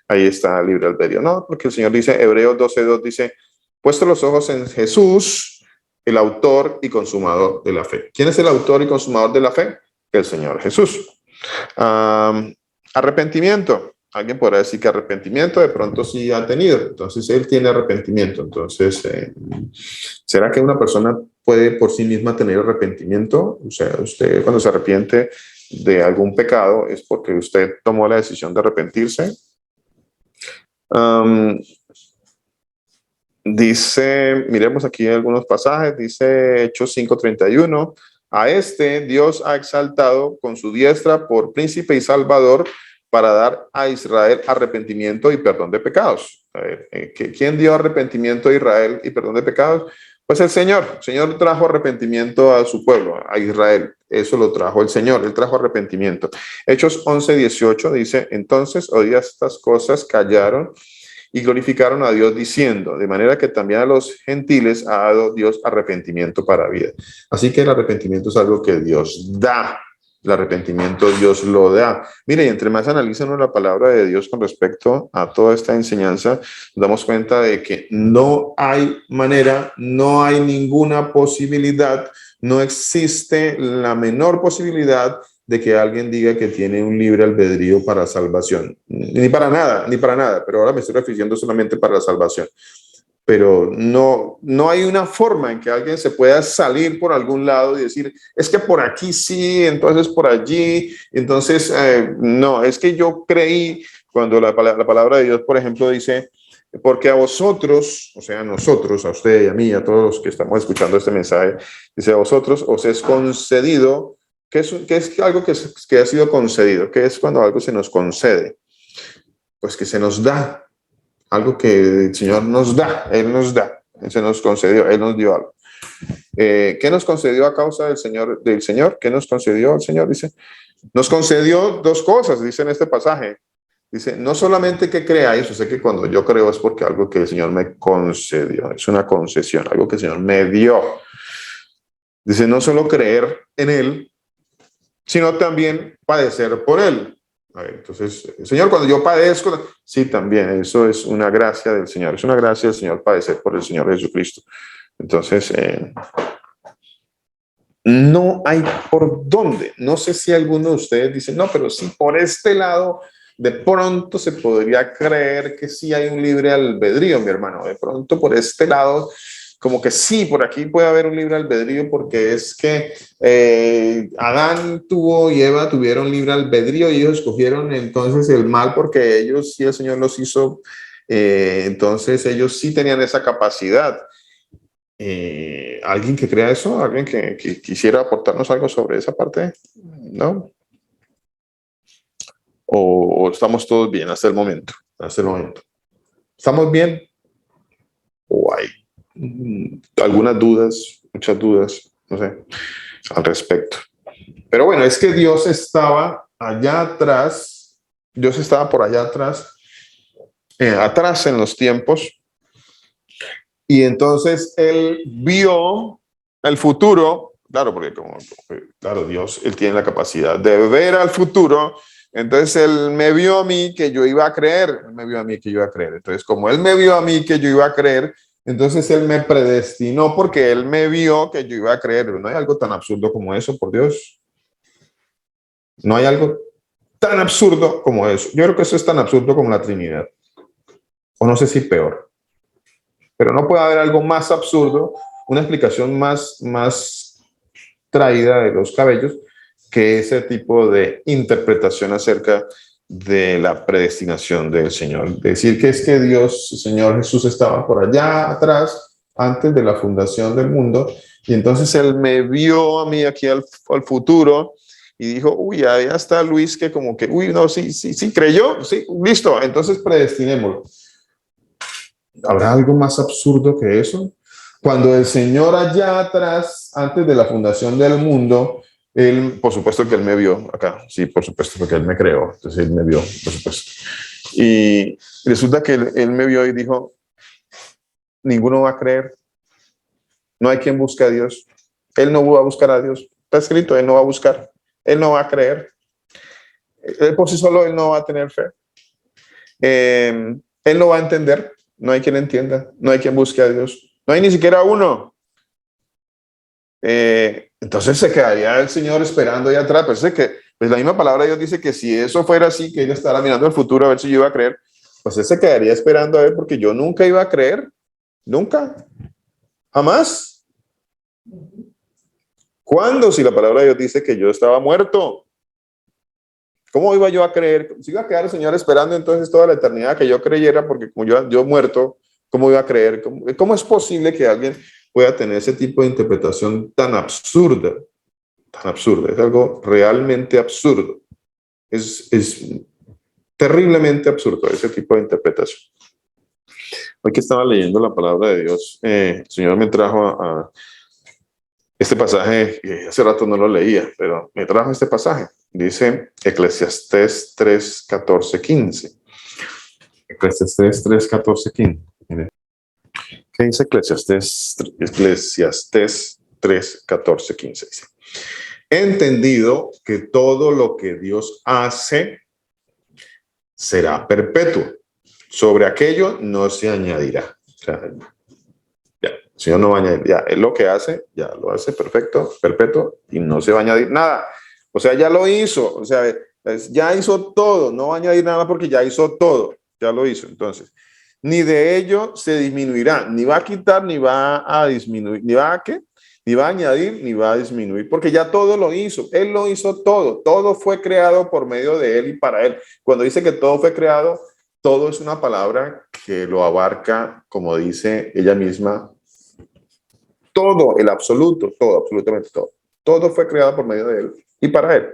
Speaker 1: ahí está libre albedrío. No, porque el Señor dice, Hebreos 12:2 dice, puesto los ojos en Jesús, el autor y consumador de la fe. ¿Quién es el autor y consumador de la fe? El Señor Jesús. Arrepentimiento. Alguien podrá decir que arrepentimiento de pronto sí ha tenido. Entonces, él tiene arrepentimiento. Entonces, ¿será que una persona puede por sí misma tener arrepentimiento? O sea, usted cuando se arrepiente de algún pecado es porque usted tomó la decisión de arrepentirse. Dice, miremos aquí algunos pasajes, dice Hechos 5:31, a este Dios ha exaltado con su diestra por príncipe y salvador para dar a Israel arrepentimiento y perdón de pecados. A ver, ¿quién dio arrepentimiento a Israel y perdón de pecados? Pues el Señor. El Señor trajo arrepentimiento a su pueblo, a Israel. Eso lo trajo el Señor, Él trajo arrepentimiento. Hechos 11:18 dice, entonces oídas estas cosas, callaron y glorificaron a Dios diciendo, de manera que también a los gentiles ha dado Dios arrepentimiento para vida. Así que el arrepentimiento es algo que Dios da. El arrepentimiento Dios lo da. Mire, y entre más analizan la palabra de Dios con respecto a toda esta enseñanza, nos damos cuenta de que no hay manera, no hay ninguna posibilidad, no existe la menor posibilidad de que alguien diga que tiene un libre albedrío para salvación. Ni para nada, pero ahora me estoy refiriendo solamente para la salvación. Pero no hay una forma en que alguien se pueda salir por algún lado y decir, es que por aquí sí, entonces por allí, entonces no, es que yo creí, cuando la palabra de Dios, por ejemplo, dice porque a vosotros, o sea, a nosotros, a usted y a mí, a todos los que estamos escuchando este mensaje, dice, a vosotros os es concedido, ¿qué es algo que ha sido concedido? ¿Qué es cuando algo se nos concede? Pues que se nos da, algo que el Señor nos da, Él nos da, se nos concedió, Él nos dio algo. ¿Qué nos concedió a causa del Señor? ¿Qué nos concedió el Señor? Dice, nos concedió dos cosas, dice en este pasaje. Dice, no solamente que creáis, o sea que cuando yo creo es porque algo que el Señor me concedió, es una concesión, algo que el Señor me dio. Dice, no solo creer en Él, sino también padecer por Él. A ver, entonces, Señor, cuando yo padezco, sí, también, eso es una gracia del Señor, es una gracia del Señor padecer por el Señor Jesucristo. Entonces, no hay por dónde. No sé si alguno de ustedes dice, no, pero sí, por este lado, de pronto se podría creer que sí hay un libre albedrío, mi hermano. De pronto, por este lado, como que sí, por aquí puede haber un libre albedrío, porque es que Adán tuvo y Eva tuvieron libre albedrío y ellos escogieron entonces el mal porque ellos sí, el Señor los hizo, entonces ellos sí tenían esa capacidad. ¿Alguien que crea eso? ¿Alguien que quisiera aportarnos algo sobre esa parte? ¿No? ¿O estamos todos bien hasta el momento? Hasta el momento. ¿Estamos bien? ¿O hay algunas dudas, muchas dudas, no sé, al respecto? Pero bueno, es que Dios estaba allá atrás, Dios estaba por allá atrás, atrás en los tiempos, y entonces Él vio el futuro, claro, porque claro, Dios, Él tiene la capacidad de ver al futuro. Entonces Él me vio a mí que yo iba a creer, Él me vio a mí que yo iba a creer. Entonces, como Él me vio a mí que yo iba a creer, entonces Él me predestinó porque Él me vio que yo iba a creer. No hay algo tan absurdo como eso, por Dios. No hay algo tan absurdo como eso. Yo creo que eso es tan absurdo como la Trinidad. O no sé si peor. Pero no puede haber algo más absurdo, una explicación más traída de los cabellos, que ese tipo de interpretación acerca de la predestinación del Señor. Decir que es que Dios, el Señor Jesús, estaba por allá atrás, antes de la fundación del mundo, y entonces Él me vio a mí aquí al futuro y dijo, uy, ahí está Luis, que como que, uy, no, sí, creyó, sí, listo, entonces predestinémoslo. ¿Habrá algo más absurdo que eso? Cuando el Señor allá atrás, antes de la fundación del mundo, Él, por supuesto que Él me vio acá, sí, por supuesto, porque Él me creó, entonces Él me vio, por supuesto. Y resulta que él me vio y dijo, ninguno va a creer, no hay quien busque a Dios, Él no va a buscar a Dios, está escrito, Él no va a buscar, Él no va a creer, Él por sí solo, Él no va a tener fe, Él no va a entender. No hay quien entienda, no hay quien busque a Dios, no hay ni siquiera uno. Entonces se quedaría el Señor esperando ahí atrás. Pero es que pues la misma palabra de Dios dice que si eso fuera así, que Él estará mirando el futuro a ver si yo iba a creer, pues Él se quedaría esperando a ver, porque yo nunca iba a creer, nunca, jamás. ¿Cuándo? Si la palabra de Dios dice que yo estaba muerto. ¿Cómo iba yo a creer? Si iba a quedar el Señor esperando entonces toda la eternidad que yo creyera, porque como yo muerto, ¿cómo iba a creer? ¿Cómo es posible que alguien pueda tener ese tipo de interpretación tan absurda? Tan absurda, es algo realmente absurdo. Es terriblemente absurdo ese tipo de interpretación. Hoy que estaba leyendo la palabra de Dios, el Señor me trajo a este pasaje, que hace rato no lo leía, pero me trajo este pasaje. Dice Eclesiastés 3, 14, 15. Eclesiastés 3, 14, 15. Mire. ¿Qué dice Eclesiastés 3, 14, 15? Dice, he entendido que todo lo que Dios hace será perpetuo. Sobre aquello no se añadirá. O sea, ya, el Señor no va a añadir. Ya, Él lo que hace, ya lo hace perfecto, perpetuo, y no se va a añadir nada. O sea, ya lo hizo, o sea, ya hizo todo, no va a añadir nada porque ya hizo todo, ya lo hizo. Entonces, ni de ello se disminuirá, ni va a quitar, ni va a disminuir, ni va a ¿qué? Ni va a añadir, ni va a disminuir, porque ya todo lo hizo, Él lo hizo todo fue creado por medio de Él y para Él. Cuando dice que todo fue creado, todo es una palabra que lo abarca, como dice ella misma, todo, el absoluto, todo, absolutamente todo. Todo fue creado por medio de él y para él.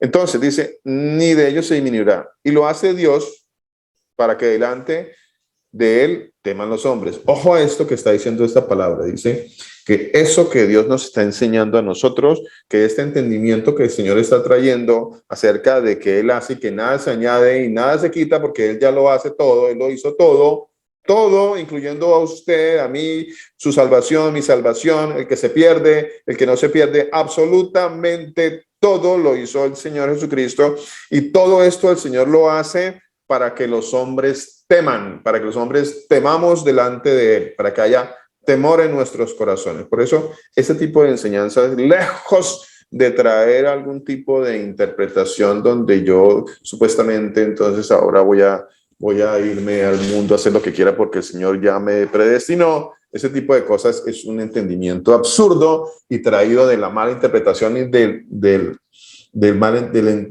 Speaker 1: Entonces dice, ni de ellos se disminuirá. Y lo hace Dios para que delante de él teman los hombres. Ojo a esto que está diciendo esta palabra. Dice que eso que Dios nos está enseñando a nosotros, que este entendimiento que el Señor está trayendo acerca de que Él hace y que nada se añade y nada se quita porque Él ya lo hace todo, Él lo hizo todo, todo, incluyendo a usted, a mí, su salvación, mi salvación, el que se pierde, el que no se pierde, absolutamente todo lo hizo el Señor Jesucristo, y todo esto el Señor lo hace para que los hombres teman, para que los hombres temamos delante de Él, para que haya temor en nuestros corazones. Por eso, este tipo de enseñanzas, lejos de traer algún tipo de interpretación donde yo supuestamente entonces ahora voy a irme al mundo a hacer lo que quiera porque el Señor ya me predestinó. Ese tipo de cosas es un entendimiento absurdo y traído de la mala interpretación y del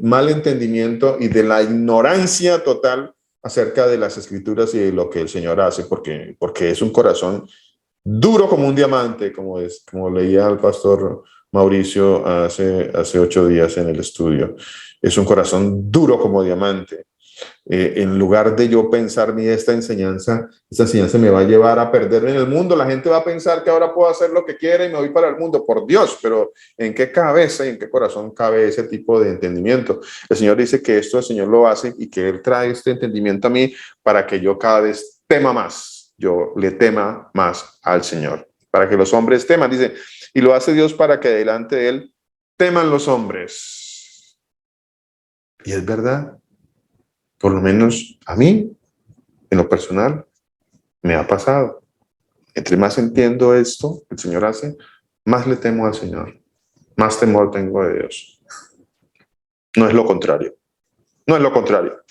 Speaker 1: mal entendimiento y de la ignorancia total acerca de las escrituras y de lo que el Señor hace, porque es un corazón duro como un diamante, como leía el pastor Mauricio hace 8 días en el estudio. Es un corazón duro como diamante. En lugar de yo pensar esta enseñanza me va a llevar a perderme en el mundo. La gente va a pensar que ahora puedo hacer lo que quiera y me voy para el mundo, por Dios, pero ¿en qué cabeza y en qué corazón cabe ese tipo de entendimiento? El Señor dice que esto el Señor lo hace y que Él trae este entendimiento a mí para que yo cada vez tema más, yo le tema más al Señor, para que los hombres teman, dice, y lo hace Dios para que delante de Él teman los hombres. Y es verdad. Por lo menos a mí, en lo personal, me ha pasado. Entre más entiendo esto que el Señor hace, más le temo al Señor, más temor tengo de Dios. No es lo contrario. No es lo contrario.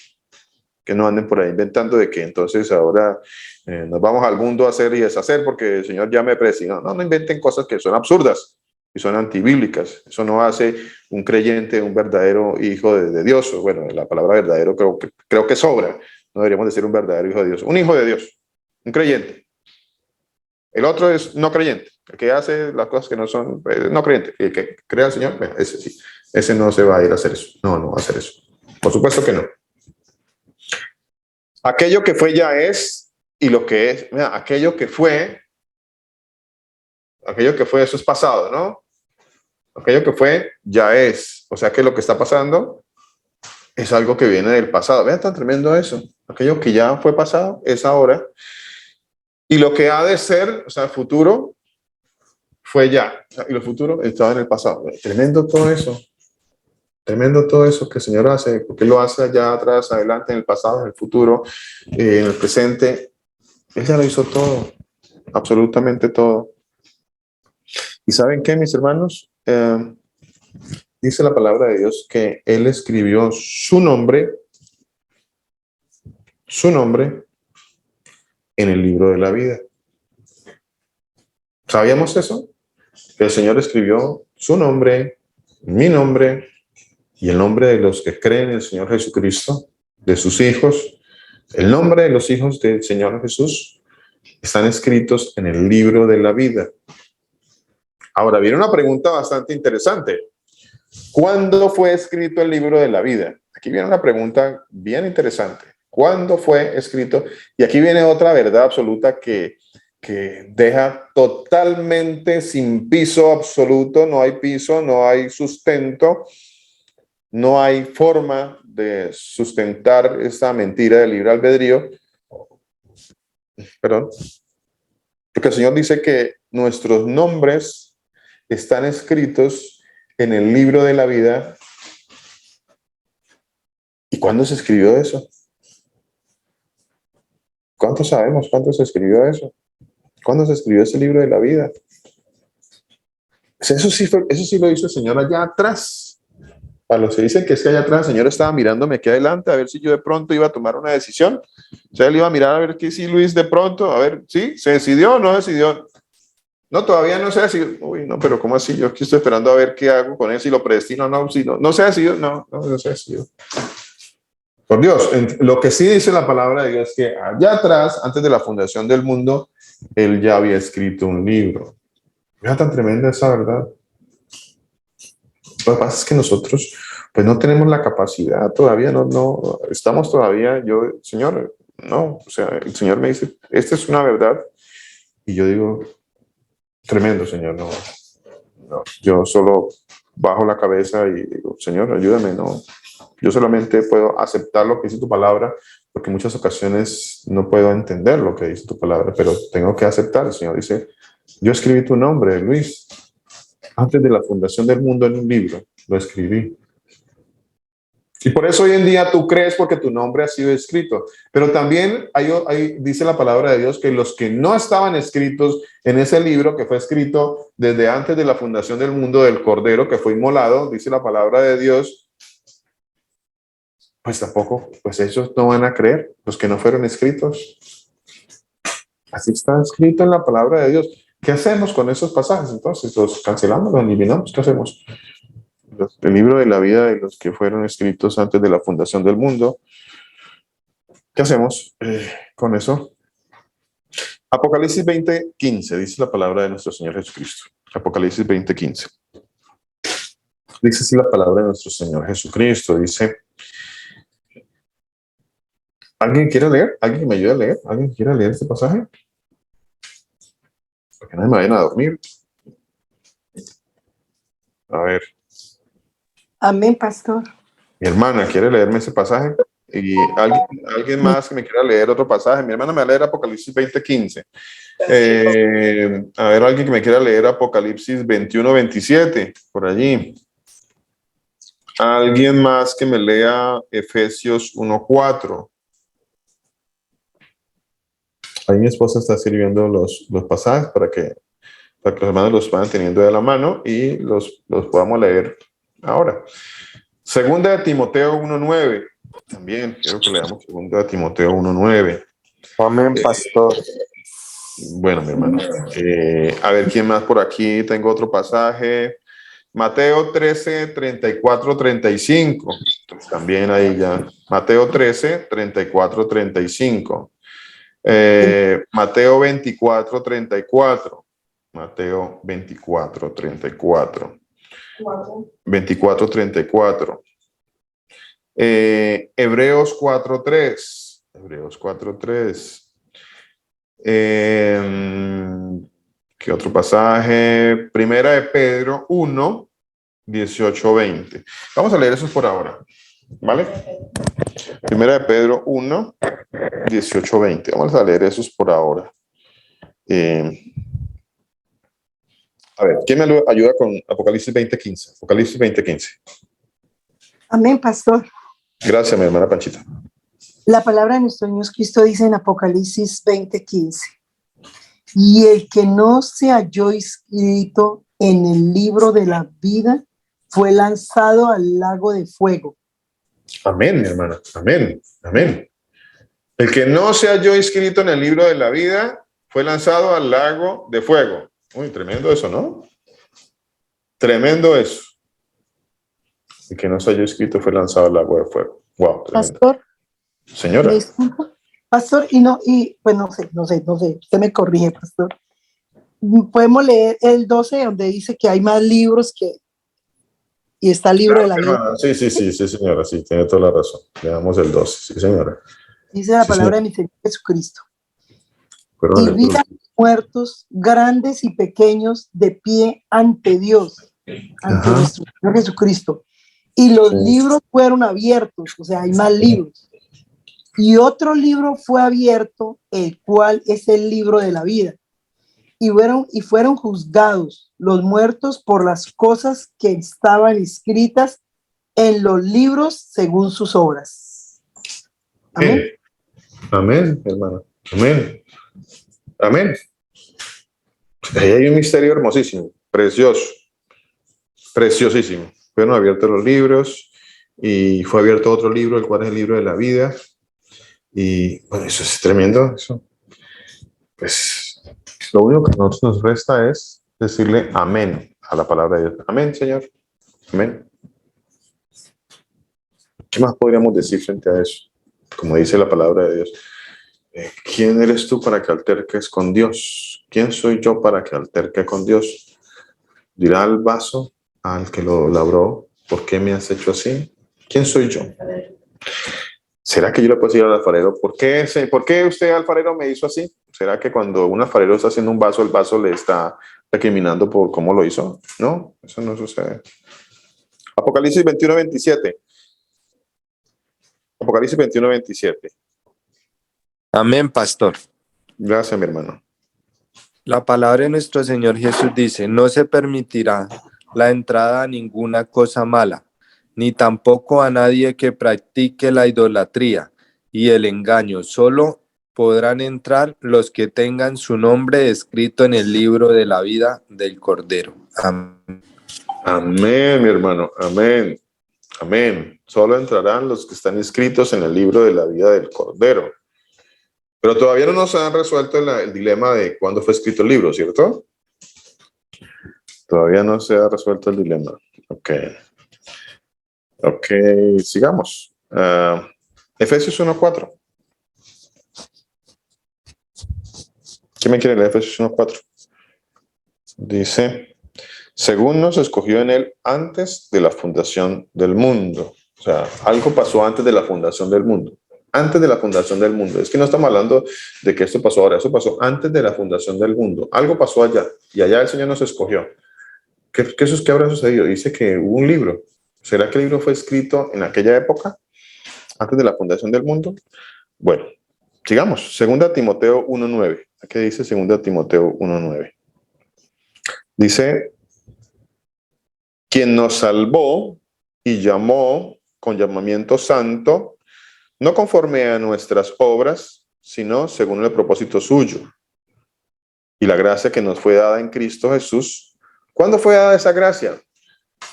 Speaker 1: Que no anden por ahí inventando de que entonces ahora nos vamos al mundo a hacer y deshacer porque el Señor ya me predestinó. No inventen cosas que son absurdas y son antibíblicas. Eso no hace un creyente, un verdadero hijo de Dios. Bueno, la palabra verdadero creo que sobra. No deberíamos decir un verdadero hijo de Dios. Un hijo de Dios, un creyente. El otro es no creyente, el que hace las cosas que no son no creyente. El que cree al Señor, bueno, ese sí. Ese no se va a ir a hacer eso. No va a hacer eso. Por supuesto que no. Aquello que fue ya es, y lo que es, mira, aquello que fue, eso es pasado, ¿no? Aquello que fue, ya es. O sea que lo que está pasando es algo que viene del pasado. Vean, tan tremendo eso. Aquello que ya fue pasado es ahora. Y lo que ha de ser, o sea, el futuro, fue ya. Y lo futuro estaba en el pasado. Tremendo todo eso. Tremendo todo eso que el Señor hace. Porque lo hace allá atrás, adelante, en el pasado, en el futuro, en el presente. Él ya lo hizo todo. Absolutamente todo. ¿Y saben qué, mis hermanos? Dice la palabra de Dios que Él escribió su nombre en el libro de la vida. ¿Sabíamos eso? Que el Señor escribió su nombre, mi nombre y el nombre de los que creen en el Señor Jesucristo, de sus hijos. El nombre de los hijos del Señor Jesús están escritos en el libro de la vida. Ahora viene una pregunta bastante interesante. ¿Cuándo fue escrito el libro de la vida? Aquí viene una pregunta bien interesante. ¿Cuándo fue escrito? Y aquí viene otra verdad absoluta que deja totalmente sin piso absoluto. No hay piso, no hay sustento, no hay forma de sustentar esta mentira del libre albedrío. Perdón. Porque el Señor dice que nuestros nombres están escritos en el libro de la vida. ¿Y cuándo se escribió eso? ¿Cuánto sabemos cuándo se escribió eso? ¿Cuándo se escribió ese libro de la vida? Eso sí lo hizo el Señor allá atrás. Para los que dicen que es que allá atrás el Señor estaba mirándome aquí adelante a ver si yo de pronto iba a tomar una decisión. O sea, él iba a mirar a ver que sí, Luis, de pronto, a ver, ¿sí? ¿Se decidió o no decidió? No, todavía no se ha decidido. Uy, no, pero ¿cómo así? Yo aquí estoy esperando a ver qué hago con él, si lo predestino o no. Si no se ha decidido, no se ha decidido. Por Dios, lo que sí dice la palabra de Dios es que allá atrás, antes de la fundación del mundo, Él ya había escrito un libro. Mira tan tremenda esa verdad. Lo que pasa es que nosotros, pues no tenemos la capacidad todavía, no, estamos todavía, Señor, no, o sea, el Señor me dice, esta es una verdad, y yo digo, tremendo, Señor, no, yo solo bajo la cabeza y digo, Señor, ayúdame, no, yo solamente puedo aceptar lo que dice tu palabra, porque en muchas ocasiones no puedo entender lo que dice tu palabra, pero tengo que aceptar. El Señor dice, yo escribí tu nombre, Luis, antes de la fundación del mundo en un libro, lo escribí. Y por eso hoy en día tú crees porque tu nombre ha sido escrito. Pero también dice la palabra de Dios que los que no estaban escritos en ese libro que fue escrito desde antes de la fundación del mundo del Cordero que fue inmolado, dice la palabra de Dios, pues tampoco, pues ellos no van a creer, los que no fueron escritos. Así está escrito en la palabra de Dios. ¿Qué hacemos con esos pasajes? Entonces, ¿los cancelamos, los eliminamos? ¿Qué hacemos? El libro de la vida de los que fueron escritos antes de la fundación del mundo. ¿Qué hacemos con eso? Apocalipsis 20:15 dice la palabra de nuestro Señor Jesucristo. Apocalipsis 20:15. Dice así la palabra de nuestro Señor Jesucristo. Dice, ¿alguien quiere leer? ¿Alguien me ayuda a leer? ¿Alguien quiere leer este pasaje? Porque no me vayan a dormir. A ver.
Speaker 5: Amén, pastor.
Speaker 1: Mi hermana, ¿quiere leerme ese pasaje? Y alguien más que me quiera leer otro pasaje. Mi hermana me va a leer Apocalipsis 20:15. A ver, alguien que me quiera leer Apocalipsis 21:27, por allí. Alguien más que me lea Efesios 1:4. Ahí mi esposa está escribiendo los pasajes para que los hermanos los vayan teniendo de la mano y los podamos leer ahora. Segunda de Timoteo 1:9. También quiero que leamos Segunda de Timoteo 1:9.
Speaker 6: Amén, pastor.
Speaker 1: Bueno, mi hermano. A ver, ¿quién más por aquí? Tengo otro pasaje. Mateo 13:34-35. También ahí ya. Mateo 13:34-35. Mateo 24:34. Mateo 24:34. 24:34. Hebreos 4:3. Hebreos 4:3. ¿Qué otro pasaje? Primera de Pedro 1:18-20. Vamos a leer esos por ahora, ¿vale? Primera de Pedro 1:18-20. Vamos a leer esos por ahora. A ver, ¿quién me ayuda con Apocalipsis 20:15? Apocalipsis 20:15.
Speaker 5: Amén, pastor.
Speaker 1: Gracias, mi hermana Panchita.
Speaker 5: La palabra de nuestro Señor Cristo dice en Apocalipsis 20:15, y el que no se halló inscrito en el libro de la vida fue lanzado al lago de fuego.
Speaker 1: Amén, mi hermana. Amén. Amén. El que no se halló inscrito en el libro de la vida fue lanzado al lago de fuego. Uy, tremendo eso, ¿no? Tremendo eso. El que no se halló inscrito fue lanzado al lago de fuego. Wow, tremendo.
Speaker 5: Pastor,
Speaker 1: Señora.
Speaker 5: ¿me disculpa? Pastor, pues no sé, usted me corrige, pastor. Podemos leer el 12, donde dice que hay más libros y está el libro de la vida.
Speaker 1: Sí, señora, sí, tiene toda la razón. Leamos el 12, sí, señora.
Speaker 5: Dice la palabra de mi Señor Jesucristo. Y vi a los muertos, grandes y pequeños, de pie ante Dios, ante nuestro Señor Jesucristo. Y los libros fueron abiertos, o sea, hay más libros. Y otro libro fue abierto, el cual es el libro de la vida. Y fueron juzgados los muertos por las cosas que estaban escritas en los libros según sus obras. Amén.
Speaker 1: Amén, hermano. Amén. Amén. Ahí hay un misterio hermosísimo, precioso, preciosísimo. Fueron abiertos los libros y fue abierto otro libro, el cual es el libro de la vida. Y bueno, eso es tremendo. Eso. Pues lo único que a nosotros nos resta es decirle amén a la palabra de Dios. Amén, Señor. Amén. ¿Qué más podríamos decir frente a eso? Como dice la palabra de Dios, ¿quién eres tú para que alterques con Dios? ¿Quién soy yo para que alterque con Dios? Dirá el vaso al que lo labró, ¿por qué me has hecho así? ¿Quién soy yo? ¿Será que yo le puedo decir al alfarero, ¿por qué usted, alfarero, me hizo así? ¿Será que cuando un alfarero está haciendo un vaso, el vaso le está recriminando por cómo lo hizo? No, eso no sucede. Apocalipsis 21:27. Apocalipsis 21:27.
Speaker 6: Amén, pastor.
Speaker 1: Gracias, mi hermano.
Speaker 6: La palabra de nuestro Señor Jesús dice, no se permitirá la entrada a ninguna cosa mala, ni tampoco a nadie que practique la idolatría y el engaño. Solo podrán entrar los que tengan su nombre escrito en el libro de la vida del Cordero. Amén.
Speaker 1: Amén, mi hermano. Amén. Amén. Solo entrarán los que están inscritos en el libro de la vida del Cordero. Pero todavía no nos han resuelto el dilema de cuándo fue escrito el libro, ¿cierto? Todavía no se ha resuelto el dilema. Ok. Ok, sigamos. Efesios 1:4. ¿Quién me quiere leer Efesios 1:4? Dice, según nos escogió en él antes de la fundación del mundo. O sea, algo pasó antes de la fundación del mundo. Antes de la fundación del mundo. Es que no estamos hablando de que esto pasó ahora, eso pasó antes de la fundación del mundo. Algo pasó allá y allá el Señor nos escogió. ¿Qué habrá sucedido? Dice que hubo un libro. ¿Será que el libro fue escrito en aquella época, antes de la fundación del mundo? Bueno, sigamos. 2 Timoteo 1:9. ¿Qué dice 2 Timoteo 1:9? Dice, quien nos salvó y llamó con llamamiento santo, no conforme a nuestras obras, sino según el propósito suyo. Y la gracia que nos fue dada en Cristo Jesús. ¿Cuándo fue dada esa gracia?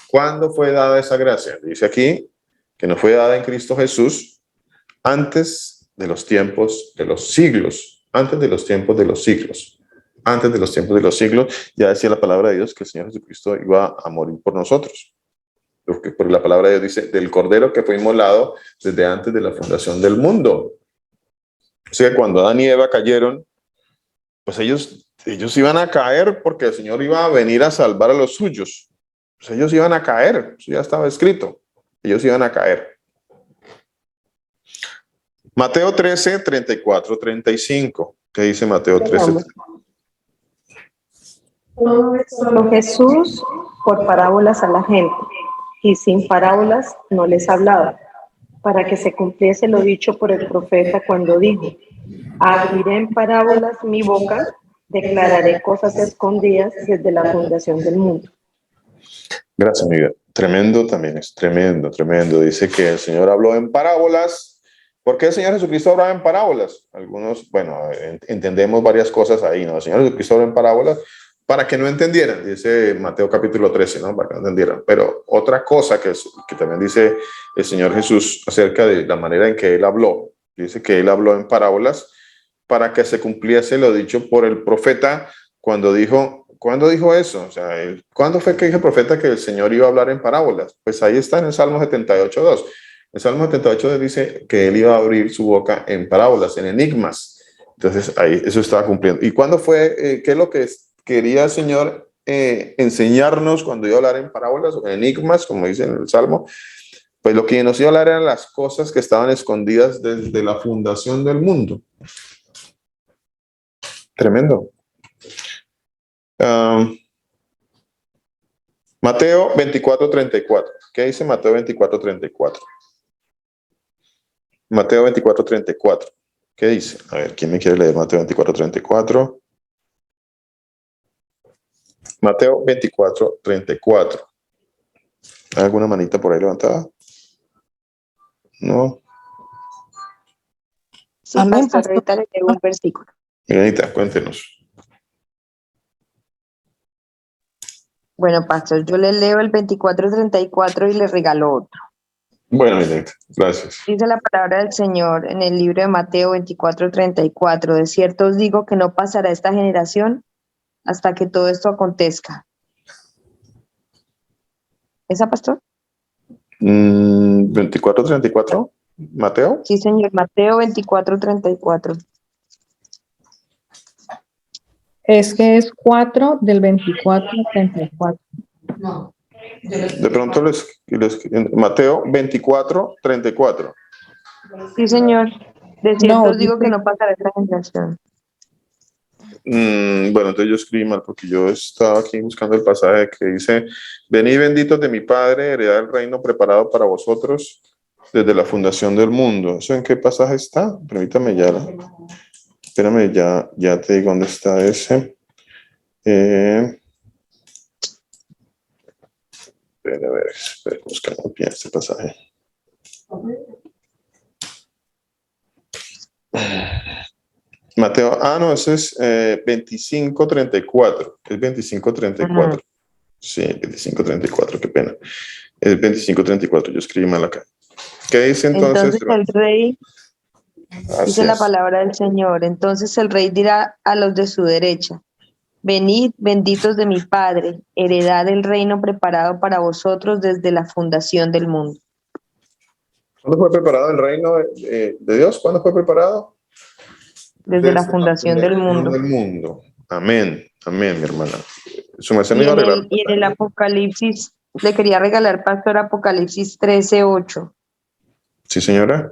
Speaker 1: ¿Cuándo fue dada esa gracia? Dice aquí que nos fue dada en Cristo Jesús antes de los tiempos de los siglos. Antes de los tiempos de los siglos. Antes de los tiempos de los siglos, ya decía la palabra de Dios que el Señor Jesucristo iba a morir por nosotros. Porque la palabra de Dios dice, del Cordero que fue inmolado desde antes de la fundación del mundo. O sea, cuando Adán y Eva cayeron, pues ellos iban a caer porque el Señor iba a venir a salvar a los suyos. Pues ellos iban a caer, eso ya estaba escrito. Ellos iban a caer. Mateo 13, 34, 35. ¿Qué dice Mateo 13?
Speaker 2: Solo Jesús por parábolas a la gente, y sin parábolas no les hablaba, para que se cumpliese lo dicho por el profeta cuando dijo, abriré en parábolas mi boca, declararé cosas escondidas desde la fundación del mundo.
Speaker 1: Gracias, amiga. Tremendo también, es tremendo, tremendo. Dice que el Señor habló en parábolas. ¿Por qué el Señor Jesucristo hablaba en parábolas? Algunos, bueno, entendemos varias cosas ahí, ¿no? El Señor Jesucristo habló en parábolas para que no entendieran, dice Mateo capítulo 13, ¿no? Para que no entendieran. Pero otra cosa que también dice el Señor Jesús acerca de la manera en que Él habló, dice que Él habló en parábolas para que se cumpliese lo dicho por el profeta cuando dijo, ¿cuándo dijo eso? O sea, ¿cuándo fue que dijo el profeta que el Señor iba a hablar en parábolas? Pues ahí está en el Salmo 78:2. El Salmo 78 dice que Él iba a abrir su boca en parábolas, en enigmas. Entonces, ahí eso estaba cumpliendo. ¿Y cuándo fue, qué es lo que quería el Señor enseñarnos cuando iba a hablar en parábolas o en enigmas, como dice en el Salmo? Pues lo que nos iba a hablar eran las cosas que estaban escondidas desde la fundación del mundo. Tremendo. Mateo 24:34. ¿Qué dice Mateo 24:34? Mateo 24:34. ¿Qué dice? A ver, ¿quién me quiere leer Mateo 24:34? Mateo 24:34. ¿Hay alguna manita por ahí levantada? No.
Speaker 2: Sí, amén, pastor, ahorita le leo un versículo.
Speaker 1: Mirenita, cuéntenos.
Speaker 2: Bueno, pastor, yo le leo el 24:34 y le regalo otro.
Speaker 1: Bueno, Mirenita, gracias.
Speaker 2: Dice la palabra del Señor en el libro de Mateo 24:34. De cierto os digo que no pasará esta generación hasta que todo esto acontezca. ¿Esa, pastor?
Speaker 1: 24:34, Mateo.
Speaker 7: Sí, señor. Mateo 24:34.
Speaker 8: Es que es 4 del 24 al 34.
Speaker 1: De pronto Mateo 24:34.
Speaker 7: Sí, señor. De cierto
Speaker 8: No,
Speaker 7: os digo que
Speaker 8: dice-
Speaker 7: no pasará esta generación.
Speaker 1: Bueno, entonces yo escribí mal porque yo estaba aquí buscando el pasaje que dice: venid benditos de mi Padre, heredad el reino preparado para vosotros desde la fundación del mundo. ¿Eso en qué pasaje está? Permítame espérame, ya te digo dónde está ese. Espera, buscando bien este pasaje. Mateo, no, ese es 25:34. Es 25:34. Sí, 25:34, qué pena. Es 25:34, yo escribí mal acá. ¿Qué dice entonces?
Speaker 7: Entonces el rey,
Speaker 1: Así
Speaker 7: dice la
Speaker 1: es.
Speaker 7: palabra del Señor, entonces el rey dirá a los de su derecha: venid, benditos de mi Padre, heredad el reino preparado para vosotros desde la fundación del mundo.
Speaker 1: ¿Cuándo fue preparado el reino de Dios? ¿Cuándo fue preparado?
Speaker 7: Desde la fundación del mundo.
Speaker 1: Del mundo. Amén, amén, mi hermana. Su merced me
Speaker 7: Y
Speaker 1: iba a arreglar.
Speaker 7: en el Apocalipsis, le quería regalar, pastor, Apocalipsis 13:8.
Speaker 1: Sí, señora.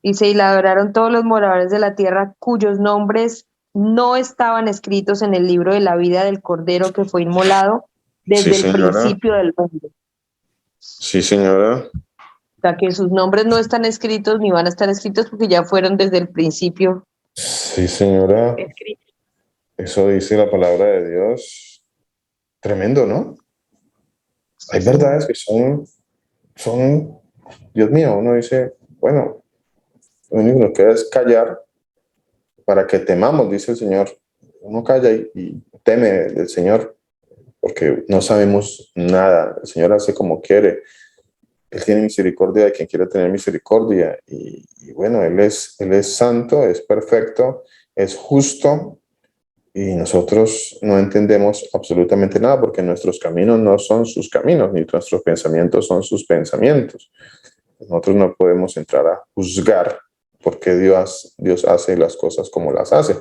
Speaker 7: Dice: y la adoraron todos los moradores de la tierra cuyos nombres no estaban escritos en el libro de la vida del Cordero que fue inmolado desde
Speaker 1: Sí,
Speaker 7: el
Speaker 1: señora.
Speaker 7: principio del mundo.
Speaker 1: Sí, señora.
Speaker 7: O sea, que sus nombres no están escritos ni van a estar escritos porque ya fueron desde el principio
Speaker 1: Sí, señora.
Speaker 7: escritos.
Speaker 1: Eso dice la palabra de Dios. Tremendo, ¿no? Hay verdades que son, Dios mío, uno dice, bueno, lo único que nos queda es callar para que temamos, dice el Señor. Uno calla y teme del Señor porque no sabemos nada. El Señor hace como quiere. Él tiene misericordia de quien quiere tener misericordia. Y bueno, Él es santo, es perfecto, es justo. Y nosotros no entendemos absolutamente nada porque nuestros caminos no son sus caminos, ni nuestros pensamientos son sus pensamientos. Nosotros no podemos entrar a juzgar porque Dios hace las cosas como las hace.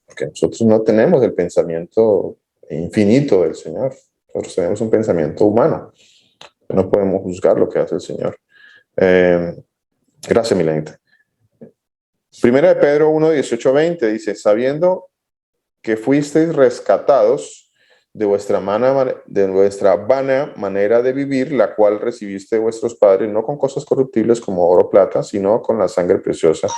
Speaker 1: Porque nosotros no tenemos el pensamiento infinito del Señor. Nosotros tenemos un pensamiento humano. No podemos juzgar lo que hace el Señor. Gracias, Milenita. Primera de Pedro 1:18-20 dice: sabiendo que fuisteis rescatados de vuestra vana manera de vivir, la cual recibiste de vuestros padres, no con cosas corruptibles como oro o plata, sino con la sangre preciosa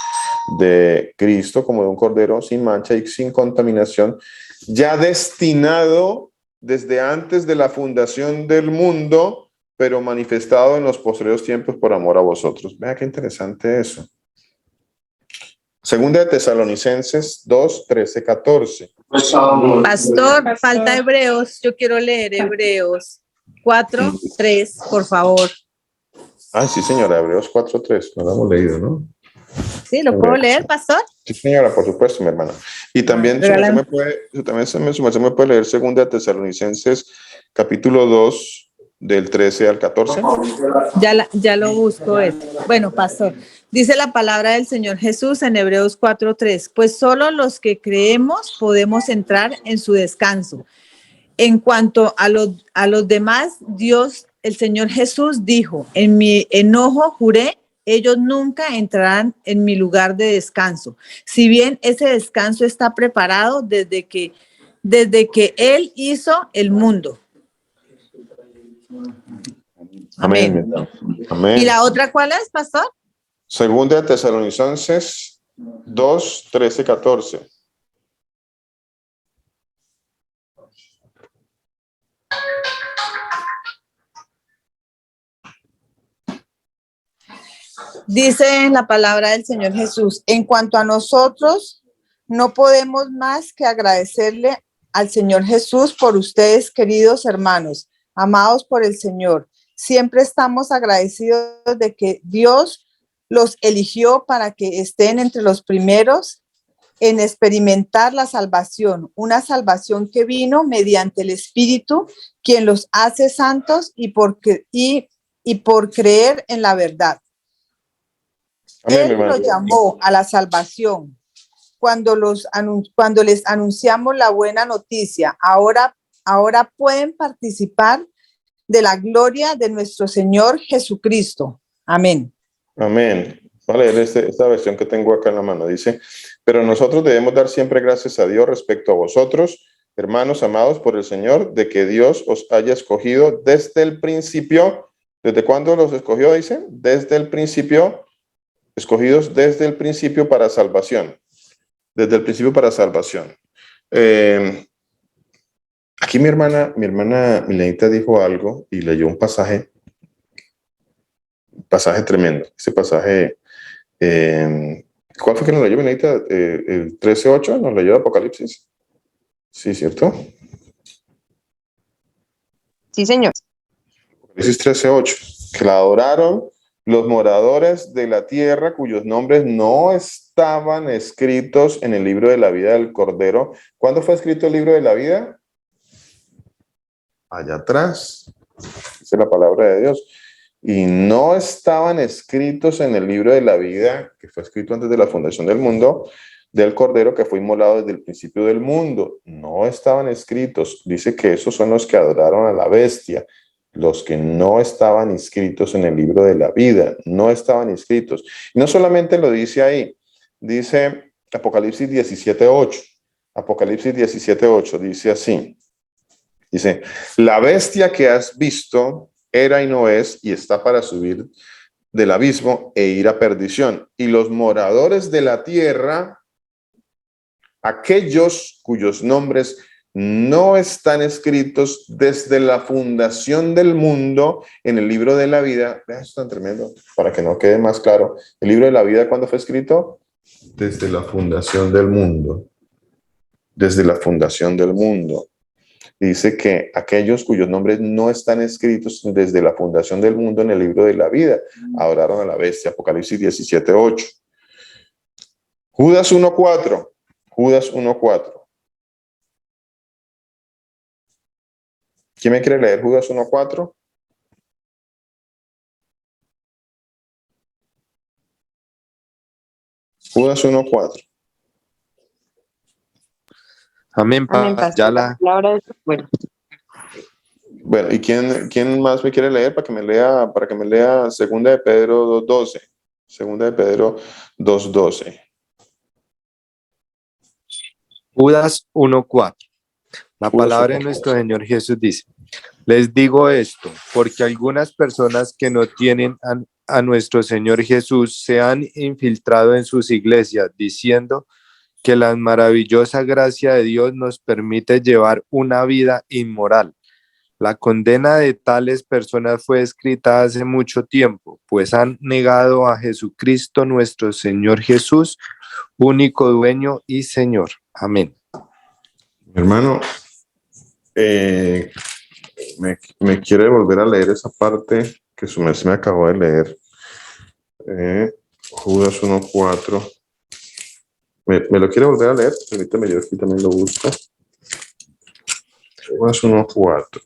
Speaker 1: de Cristo, como de un cordero sin mancha y sin contaminación, ya destinado desde antes de la fundación del mundo, pero manifestado en los postreros tiempos por amor a vosotros. Vea qué interesante eso. Segunda de Tesalonicenses 2:13-14.
Speaker 3: Pastor, falta Hebreos. Yo quiero leer Hebreos 4:3, por favor.
Speaker 1: Sí, señora, Hebreos 4:3. No lo hemos leído, ¿no?
Speaker 3: ¿Sí? ¿Lo puedo leer, pastor?
Speaker 1: Sí, señora, por supuesto, mi hermana. Y también su merced me puede leer Segunda de Tesalonicenses capítulo 2 del 13 al 14.
Speaker 3: Ya lo busco. Bueno, pastor, dice la palabra del Señor Jesús en Hebreos 4:3, pues solo los que creemos podemos entrar en su descanso. En cuanto a los demás, Dios, el Señor Jesús dijo: en mi enojo juré, ellos nunca entrarán en mi lugar de descanso. Si bien ese descanso está preparado desde que Él hizo el mundo.
Speaker 1: Amén. Amén.
Speaker 3: ¿Y la otra cuál es, pastor?
Speaker 1: Segunda de Tesalonicenses 2:13-14.
Speaker 3: Dice la palabra del Señor Jesús: en cuanto a nosotros, no podemos más que agradecerle al Señor Jesús por ustedes, queridos hermanos, amados por el Señor. Siempre estamos agradecidos de que Dios los eligió para que estén entre los primeros en experimentar la salvación, una salvación que vino mediante el Espíritu, quien los hace santos y y por creer en la verdad.
Speaker 1: Amén, mi
Speaker 3: Él
Speaker 1: hermano.
Speaker 3: los llamó a la salvación cuando les anunciamos la buena noticia. Ahora pueden participar de la gloria de nuestro Señor Jesucristo. Amén.
Speaker 1: Amén. Voy a leer esta versión que tengo acá en la mano. Dice, pero nosotros debemos dar siempre gracias a Dios respecto a vosotros, hermanos amados por el Señor, de que Dios os haya escogido desde el principio. ¿Desde cuándo los escogió? Dice, desde el principio, escogidos desde el principio para salvación. Desde el principio para salvación. Aquí mi hermana Milenita dijo algo y leyó un pasaje tremendo. Ese pasaje, ¿cuál fue que nos leyó Milenita? El 13:8, nos leyó Apocalipsis. Sí, ¿cierto?
Speaker 7: Sí, señor.
Speaker 1: Apocalipsis 13:8. Que la adoraron los moradores de la tierra cuyos nombres no estaban escritos en el libro de la vida del Cordero. ¿Cuándo fue escrito el libro de la vida? Allá atrás. Dice la palabra de Dios. Y no estaban escritos en el libro de la vida, que fue escrito antes de la fundación del mundo, del Cordero que fue inmolado desde el principio del mundo. No estaban escritos. Dice que esos son los que adoraron a la bestia. Los que no estaban inscritos en el libro de la vida, no estaban inscritos. Y no solamente lo dice ahí, dice Apocalipsis 17:8. Apocalipsis 17:8 dice así. Dice, la bestia que has visto era y no es, y está para subir del abismo e ir a perdición. Y los moradores de la tierra, aquellos cuyos nombres no están escritos desde la fundación del mundo en el libro de la vida. Vean, esto es tan tremendo, para que no quede más claro. El libro de la vida, ¿cuándo fue escrito? Desde la fundación del mundo. Desde la fundación del mundo. Dice que aquellos cuyos nombres no están escritos desde la fundación del mundo en el libro de la vida, adoraron a la bestia. Apocalipsis 17:8. Judas 1:4. Judas 1:4. ¿Quién me quiere leer Judas 1:4? Judas 1:4.
Speaker 6: Amén,
Speaker 7: Amén, pastor. La palabra de bueno.
Speaker 1: Bueno, ¿y quién más me quiere leer para que me lea Segunda de Pedro 2:12? Segunda de Pedro 2:12.
Speaker 6: Judas 1:4. La
Speaker 1: Judas
Speaker 6: palabra de
Speaker 1: 1:4.
Speaker 6: nuestro Señor Jesús dice, les digo esto, porque algunas personas que no tienen a nuestro Señor Jesús se han infiltrado en sus iglesias diciendo que la maravillosa gracia de Dios nos permite llevar una vida inmoral. La condena de tales personas fue escrita hace mucho tiempo, pues han negado a Jesucristo nuestro Señor Jesús, único dueño y Señor. Amén.
Speaker 1: Hermano, me quiere volver a leer esa parte que su merced me acabó de leer. Judas 1:4. ¿Me lo quiere volver a leer? Permítame, yo aquí también lo busco. Judas 1:4.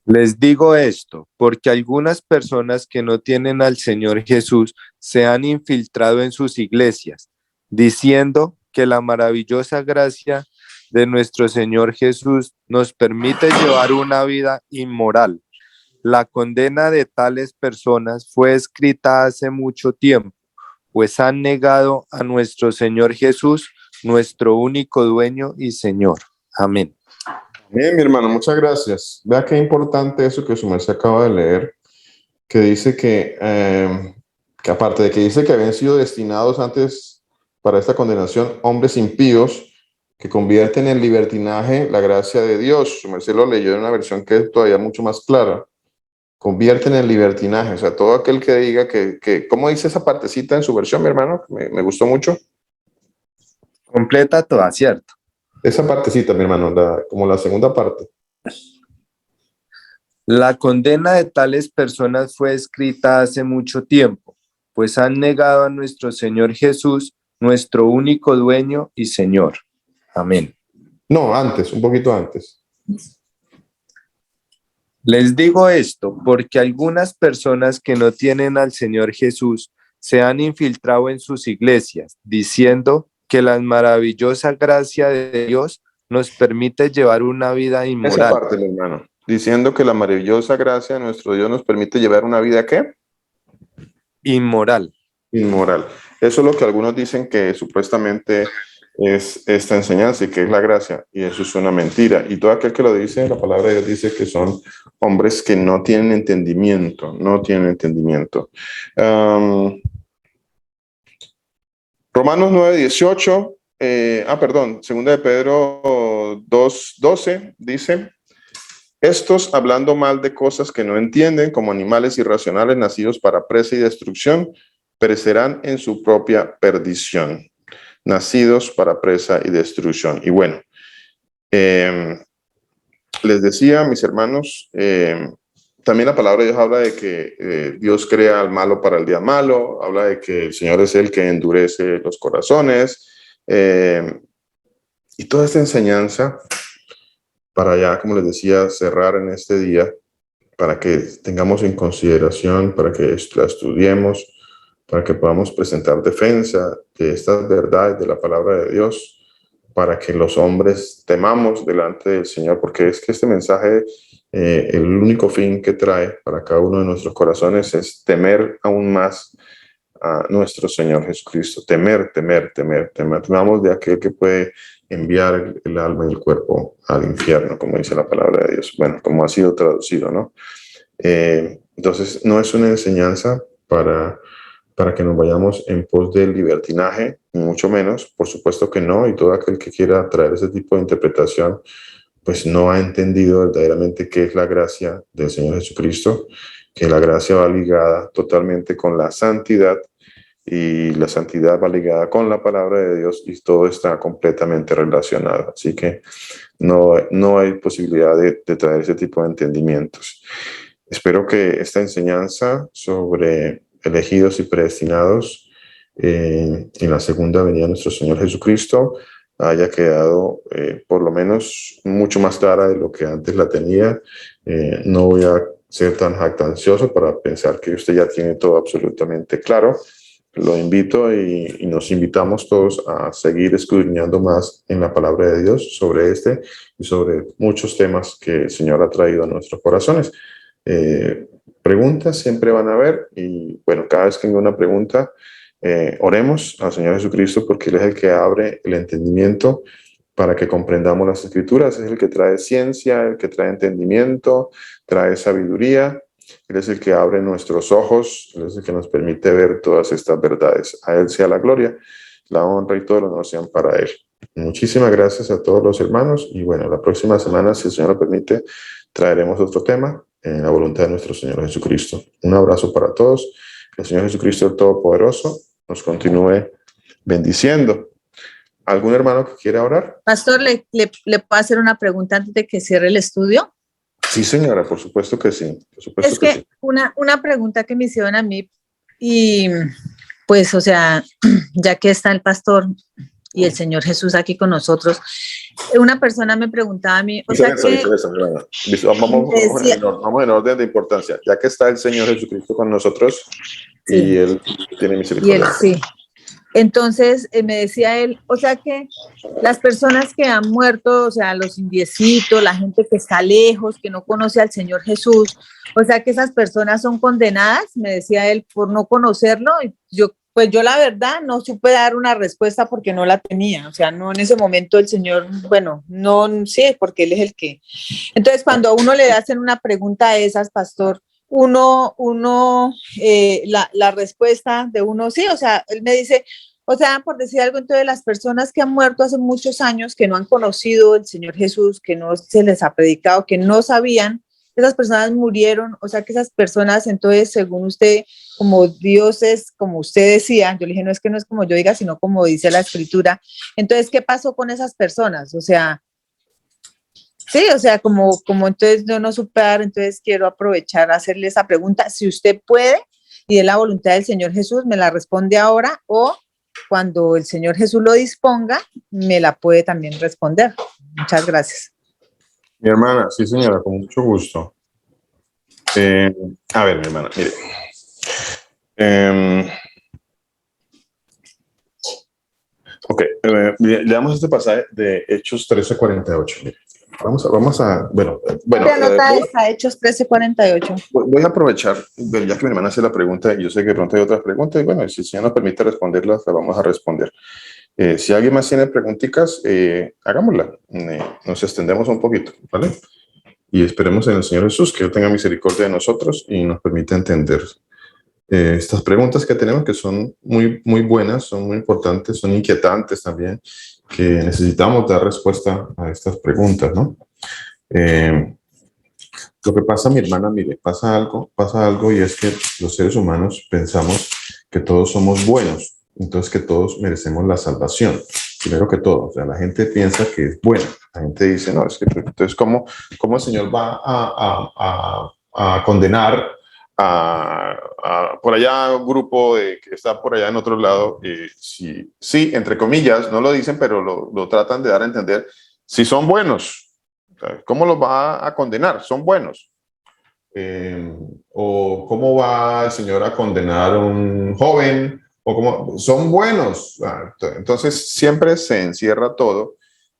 Speaker 6: Les digo esto, porque algunas personas que no tienen al Señor Jesús se han infiltrado en sus iglesias, diciendo que la maravillosa gracia de nuestro Señor Jesús nos permite llevar una vida inmoral. La condena de tales personas fue escrita hace mucho tiempo, pues han negado a nuestro Señor Jesús, nuestro único dueño y Señor. Amén.
Speaker 1: Bien, mi hermano, muchas gracias. Vea qué importante eso que su merced acaba de leer, que dice que aparte de que dice que habían sido destinados antes para esta condenación hombres impíos que convierten en libertinaje la gracia de Dios. Su merced lo leyó en una versión que es todavía mucho más clara. Convierten en libertinaje, o sea, todo aquel que diga que ¿cómo dice esa partecita en su versión, mi hermano? Me gustó mucho.
Speaker 6: Completa toda, ¿cierto?
Speaker 1: Esa partecita, mi hermano, como la segunda parte.
Speaker 6: La condena de tales personas fue escrita hace mucho tiempo, pues han negado a nuestro Señor Jesús, nuestro único dueño y Señor. Amén.
Speaker 1: No, antes, un poquito antes.
Speaker 6: Les digo esto porque algunas personas que no tienen al Señor Jesús se han infiltrado en sus iglesias, diciendo que la maravillosa gracia de Dios nos permite llevar una vida
Speaker 1: Esa
Speaker 6: inmoral.
Speaker 1: parte, mi hermano. Diciendo que la maravillosa gracia de nuestro Dios nos permite llevar una vida, ¿qué?
Speaker 6: Inmoral.
Speaker 1: Inmoral. Eso es lo que algunos dicen que supuestamente es esta enseñanza y que es la gracia, y eso es una mentira. Y todo aquel que lo dice, la palabra de Dios dice que son hombres que no tienen entendimiento, no tienen entendimiento. Romanos 9:18, segunda de Pedro 2:12 dice: estos, hablando mal de cosas que no entienden, como animales irracionales nacidos para presa y destrucción, perecerán en su propia perdición. Nacidos para presa y destrucción. Y bueno, les decía, mis hermanos, también la palabra de Dios habla de que Dios crea al malo para el día malo, habla de que el Señor es el que endurece los corazones, y toda esta enseñanza, para ya, como les decía, cerrar en este día, para que tengamos en consideración, para que la estudiemos, para que podamos presentar defensa de estas verdades de la palabra de Dios, para que los hombres temamos delante del Señor, porque es que este mensaje, el único fin que trae para cada uno de nuestros corazones es temer aún más a nuestro Señor Jesucristo. Temer. Temamos de aquel que puede enviar el alma y el cuerpo al infierno, como dice la palabra de Dios. Bueno, como ha sido traducido, ¿no? Entonces, no es una enseñanza para que nos vayamos en pos del libertinaje, ni mucho menos, por supuesto que no, y todo aquel que quiera traer ese tipo de interpretación, pues no ha entendido verdaderamente qué es la gracia del Señor Jesucristo, que la gracia va ligada totalmente con la santidad, y la santidad va ligada con la palabra de Dios, y todo está completamente relacionado. Así que no hay posibilidad de traer ese tipo de entendimientos. Espero que esta enseñanza sobre elegidos y predestinados en la segunda venida de nuestro Señor Jesucristo haya quedado por lo menos mucho más clara de lo que antes la tenía. No voy a ser tan jactancioso para pensar que usted ya tiene todo absolutamente claro. Lo invito y nos invitamos todos a seguir escudriñando más en la palabra de Dios sobre este y sobre muchos temas que el Señor ha traído a nuestros corazones. Preguntas siempre van a haber, y bueno, cada vez que tenga una pregunta, oremos al Señor Jesucristo, porque Él es el que abre el entendimiento para que comprendamos las Escrituras. Es el que trae ciencia, el que trae entendimiento, trae sabiduría. Él es el que abre nuestros ojos, Él es el que nos permite ver todas estas verdades. A Él sea la gloria, la honra y todo el honor sean para Él. Muchísimas gracias a todos los hermanos, y bueno, la próxima semana, si el Señor lo permite, traeremos otro tema en la voluntad de nuestro Señor Jesucristo. Un abrazo para todos. Que el Señor Jesucristo, el Todopoderoso, nos continúe bendiciendo. ¿Algún hermano que quiera orar?
Speaker 3: Pastor, ¿le puedo hacer una pregunta antes de que cierre el estudio?
Speaker 1: Sí, señora, por supuesto que sí. Por supuesto
Speaker 3: es que
Speaker 1: sí.
Speaker 3: una pregunta que me hicieron a mí, y pues, o sea, ya que está el pastor y el Señor Jesús aquí con nosotros, una persona me preguntaba a mí, o sea que...
Speaker 1: Vamos en orden de importancia. Ya que está el Señor Jesucristo con nosotros, sí, y Él tiene misericordia.
Speaker 3: Y Él, sí. Entonces me decía él, o sea que las personas que han muerto, o sea, los indiecitos, la gente que está lejos, que no conoce al Señor Jesús, o sea que esas personas son condenadas, me decía él, por no conocerlo. Y yo, pues yo la verdad no supe dar una respuesta porque no la tenía, o sea, no en ese momento el Señor, bueno, no sé, porque Él es el que. Entonces, cuando a uno le hacen una pregunta de esas, pastor, la respuesta de uno, sí, o sea, él me dice, o sea, por decir algo, entonces las personas que han muerto hace muchos años, que no han conocido el Señor Jesús, que no se les ha predicado, que no sabían, esas personas murieron, o sea, que esas personas, entonces, según usted, como Dios es, como usted decía, yo le dije, no es que no es como yo diga, sino como dice la Escritura, entonces, ¿qué pasó con esas personas? O sea, sí, o sea, como entonces yo no supe dar, entonces quiero aprovechar a hacerle esa pregunta. Si usted puede y es la voluntad del Señor Jesús, me la responde ahora, o cuando el Señor Jesús lo disponga, me la puede también responder. Muchas gracias.
Speaker 1: Mi hermana, sí señora, con mucho gusto. A ver, mi hermana, mire. Ok, leamos este pasaje de Hechos 13:48. Mire. Vamos a, bueno,
Speaker 3: Anota esta, Hechos 13:48.
Speaker 1: voy a aprovechar, ya que mi hermana hace la pregunta, y yo sé que de pronto hay otras preguntas, y bueno, si el Señor nos permite responderlas, las vamos a responder. Si alguien más tiene preguntitas, hagámosla. Nos extendemos un poquito, ¿vale? Y esperemos en el Señor Jesús que Él tenga misericordia de nosotros y nos permita entender estas preguntas que tenemos, que son muy, muy buenas, son muy importantes, son inquietantes también, que necesitamos dar respuesta a estas preguntas, ¿no? Lo que pasa, mi hermana, mire, pasa algo y es que los seres humanos pensamos que todos somos buenos, entonces que todos merecemos la salvación, primero que todo. O sea, la gente piensa que es buena, la gente dice, no, es que entonces, ¿cómo el Señor va a condenar por allá un grupo que está por allá en otro lado? Sí, entre comillas, no lo dicen, pero lo tratan de dar a entender, si son buenos. ¿Cómo los va a condenar? Son buenos. O cómo va el Señor a condenar a un joven, o cómo son buenos. Entonces siempre se encierra todo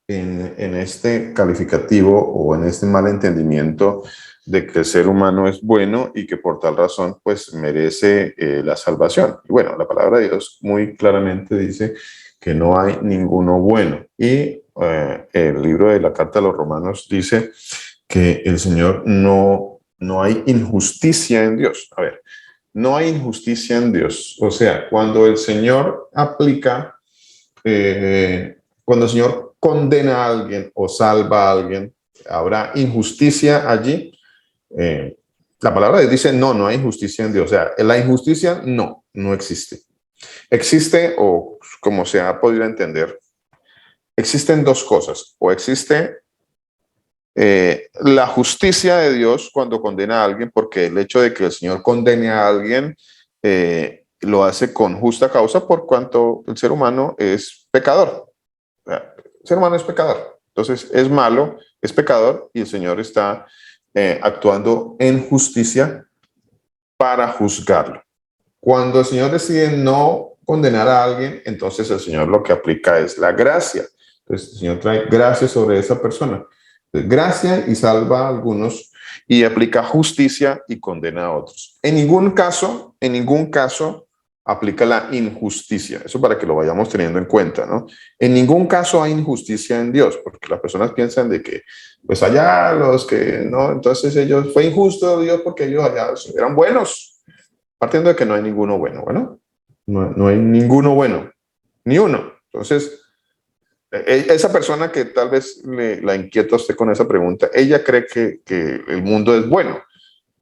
Speaker 1: en este calificativo o en este mal entendimiento de que el ser humano es bueno y que por tal razón pues merece la salvación. Y bueno, la palabra de Dios muy claramente dice que no hay ninguno bueno. Y el libro de la Carta a los Romanos dice que el Señor no hay injusticia en Dios. A ver, no hay injusticia en Dios. O sea, cuando el Señor aplica, cuando el Señor condena a alguien o salva a alguien, ¿habrá injusticia allí? La palabra de Dios dice, no hay injusticia en Dios. O sea, la injusticia no existe. Existe, o como se ha podido entender, existen dos cosas. O existe la justicia de Dios cuando condena a alguien, porque el hecho de que el Señor condene a alguien lo hace con justa causa, por cuanto el ser humano es pecador. O sea, el ser humano es pecador. Entonces es malo, es pecador, y el Señor está actuando en justicia para juzgarlo. Cuando el Señor decide no condenar a alguien, entonces el Señor lo que aplica es la gracia. Entonces el Señor trae gracia sobre esa persona. Gracia y salva a algunos, y aplica justicia y condena a otros. En ningún caso aplica la injusticia. Eso para que lo vayamos teniendo en cuenta, ¿no? En ningún caso hay injusticia en Dios, porque las personas piensan de que, pues allá los que no, entonces ellos, fue injusto Dios porque ellos allá eran buenos, partiendo de que no hay ninguno bueno, ¿bueno? No hay ninguno bueno, ni uno. Entonces, esa persona que tal vez la inquieta a usted con esa pregunta, ella cree que el mundo es bueno,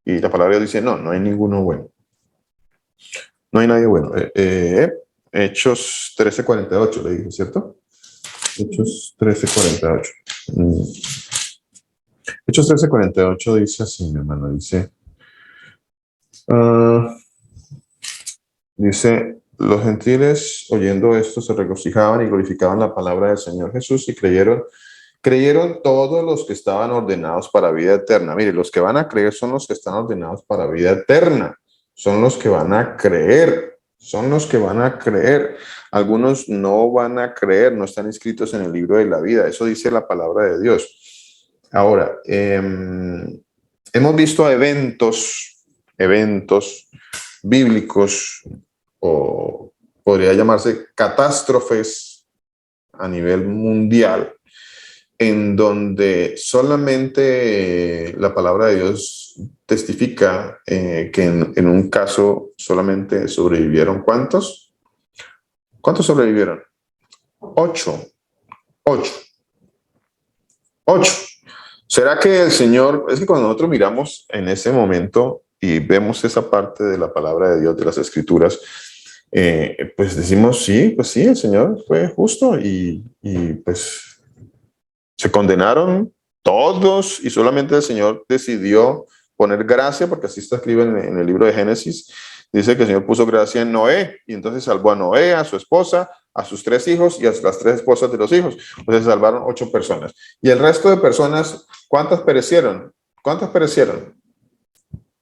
Speaker 1: y la palabra dice, no hay ninguno bueno. No hay nadie bueno. Hechos 13:48 le dije, ¿cierto? Hechos 13:48. Hechos 13:48 dice así, mi hermano, dice, los gentiles oyendo esto se regocijaban y glorificaban la palabra del Señor Jesús, y creyeron todos los que estaban ordenados para vida eterna. Mire, los que van a creer son los que están ordenados para vida eterna. Son los que van a creer. Son los que van a creer. Algunos no van a creer, no están inscritos en el libro de la vida. Eso dice la palabra de Dios. Ahora, hemos visto eventos bíblicos, o podría llamarse catástrofes a nivel mundial, en donde solamente la palabra de Dios testifica que en un caso solamente sobrevivieron, ¿cuántos? ¿Cuántos sobrevivieron? 8. ¿Será que el Señor, es que cuando nosotros miramos en ese momento y vemos esa parte de la palabra de Dios, de las Escrituras, pues decimos, sí, el Señor fue justo, y pues se condenaron todos, y solamente el Señor decidió poner gracia, porque así está escrito en el libro de Génesis. Dice que el Señor puso gracia en Noé, y entonces salvó a Noé, a su esposa, a sus 3 hijos y a las 3 esposas de los hijos. Entonces se salvaron 8 personas. Y el resto de personas, ¿cuántas perecieron?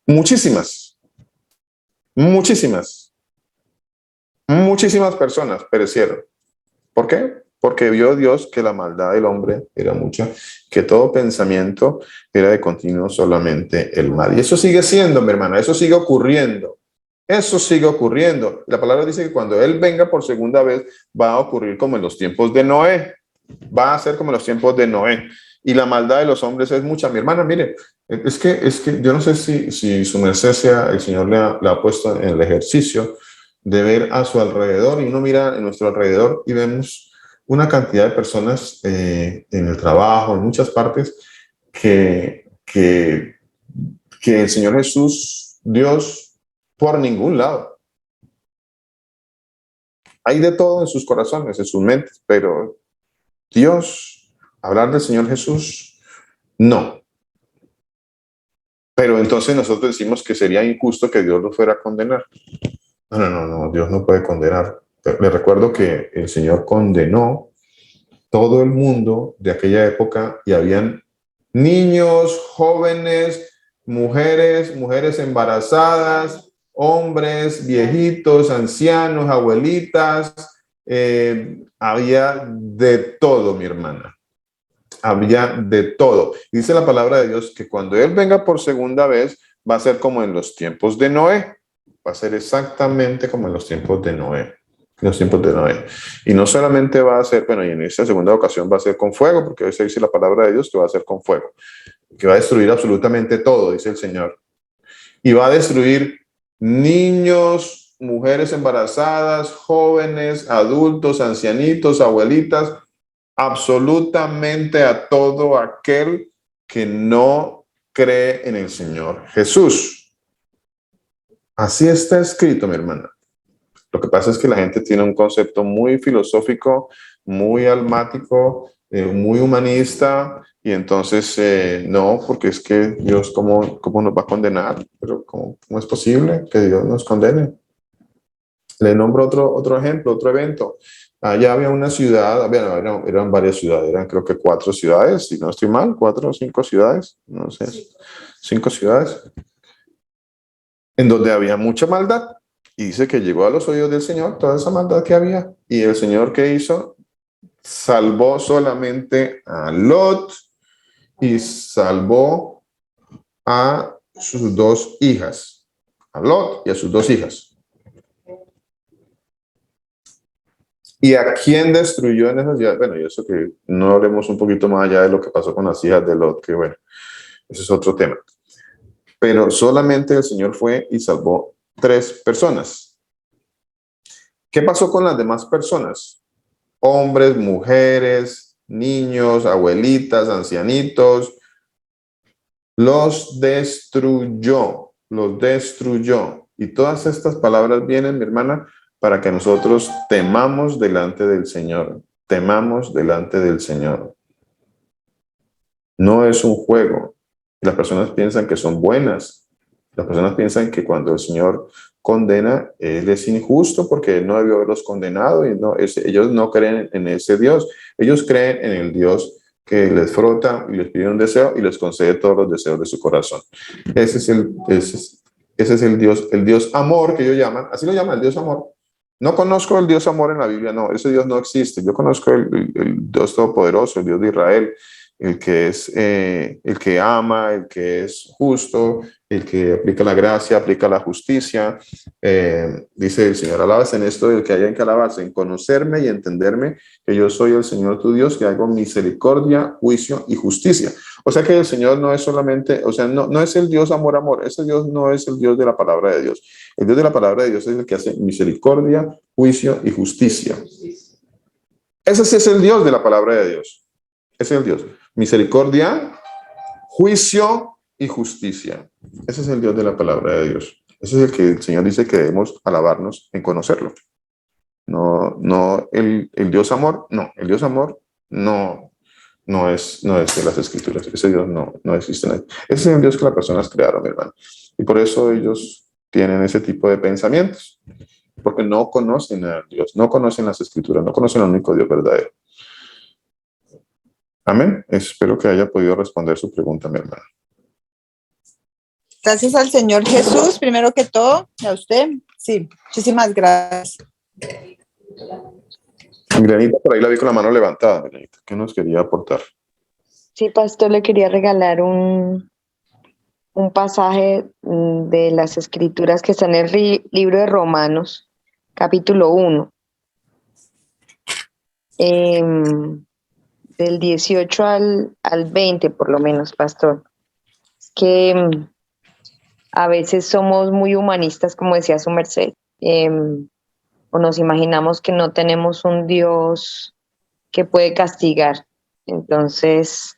Speaker 1: Muchísimas personas perecieron. ¿Por qué? Porque vio Dios que la maldad del hombre era mucha, que todo pensamiento era de continuo solamente el mal. Y eso sigue siendo, mi hermana, eso sigue ocurriendo. Eso sigue ocurriendo. La palabra dice que cuando Él venga por segunda vez, va a ocurrir como en los tiempos de Noé. Va a ser como en los tiempos de Noé. Y la maldad de los hombres es mucha. Mi hermana, mire, es que yo no sé si su merced sea, el Señor le ha puesto en el ejercicio de ver a su alrededor, y uno mira en nuestro alrededor y vemos una cantidad de personas en el trabajo, en muchas partes, que el Señor Jesús, Dios, por ningún lado. Hay de todo en sus corazones, en sus mentes, pero Dios, hablar del Señor Jesús, no. Pero entonces nosotros decimos que sería injusto que Dios lo fuera a condenar. No, Dios no puede condenar. Le recuerdo que el Señor condenó todo el mundo de aquella época, y habían niños, jóvenes, mujeres embarazadas, hombres, viejitos, ancianos, abuelitas, había de todo, mi hermana. Había de todo. Dice la palabra de Dios que cuando Él venga por segunda vez, va a ser como en los tiempos de Noé. Va a ser exactamente como en los tiempos de Noé. Los tiempos de Noé. Y no solamente va a ser, bueno, y en esta segunda ocasión va a ser con fuego, porque hoy se dice la palabra de Dios que va a ser con fuego, que va a destruir absolutamente todo, dice el Señor. Y va a destruir niños, mujeres embarazadas, jóvenes, adultos, ancianitos, abuelitas, absolutamente a todo aquel que no cree en el Señor Jesús. Así está escrito, mi hermana. Lo que pasa es que la gente tiene un concepto muy filosófico, muy almático, muy humanista, y entonces no, porque es que Dios, ¿cómo nos va a condenar? Pero ¿cómo es posible que Dios nos condene? Le nombro otro ejemplo, otro evento. Allá había una ciudad, eran varias ciudades, eran creo que 4 ciudades, si no estoy mal, 4 o 5 ciudades, no sé, 5 ciudades, en donde había mucha maldad. Y dice que llegó a los oídos del Señor toda esa maldad que había. Y el Señor, ¿qué hizo? Salvó solamente a Lot y salvó a sus 2 hijas. A Lot y a sus 2 hijas. ¿Y a quién destruyó en esa ciudad? Bueno, y eso que no hablemos un poquito más allá de lo que pasó con las hijas de Lot, que bueno, ese es otro tema. Pero solamente el Señor fue y salvó 3 personas. ¿Qué pasó con las demás personas? Hombres, mujeres, niños, abuelitas, ancianitos. Los destruyó. Y todas estas palabras vienen, mi hermana, para que nosotros temamos delante del Señor. Temamos delante del Señor. No es un juego. Las personas piensan que son buenas. Las personas piensan que cuando el Señor condena, Él es injusto porque Él no debió haberlos condenado, y ellos no creen en ese Dios. Ellos creen en el Dios que les frota y les pide un deseo y les concede todos los deseos de su corazón. Ese es el Dios amor que ellos llaman, así lo llaman, el Dios amor. No conozco el Dios amor en la Biblia, no, ese Dios no existe. Yo conozco el Dios todopoderoso, el Dios de Israel, el que ama, el que es justo, el que aplica la gracia, aplica la justicia. Dice el Señor, alabas en esto del que haya en que alabarse, en conocerme y entenderme que yo soy el Señor tu Dios, que hago misericordia, juicio y justicia. O sea que el Señor no es solamente, o sea, no es el Dios amor, ese Dios no es el Dios de la palabra de Dios. El Dios de la palabra de Dios es el que hace misericordia, juicio y justicia. Ese sí es el Dios de la palabra de Dios. Ese es el Dios. Misericordia, juicio y justicia. Ese es el Dios de la palabra de Dios. Ese es el que el Señor dice que debemos alabarnos en conocerlo. No el Dios amor, no. El Dios amor no es de las Escrituras. Ese Dios no existe. Ese es el Dios que las personas crearon, mi hermano. Y por eso ellos tienen ese tipo de pensamientos. Porque no conocen a Dios, no conocen las Escrituras, no conocen al único Dios verdadero. Amén. Espero que haya podido responder su pregunta, mi hermano.
Speaker 3: Gracias al Señor Jesús, primero que todo, y a usted. Sí, muchísimas gracias.
Speaker 1: Milenita, por ahí la vi con la mano levantada, Milenita. ¿Qué nos quería aportar?
Speaker 7: Sí, pastor, le quería regalar un pasaje de las escrituras que está en el libro de Romanos, capítulo 1, del 18 al 20, por lo menos, pastor. Es que a veces somos muy humanistas, como decía su merced, o nos imaginamos que no tenemos un Dios que puede castigar. Entonces,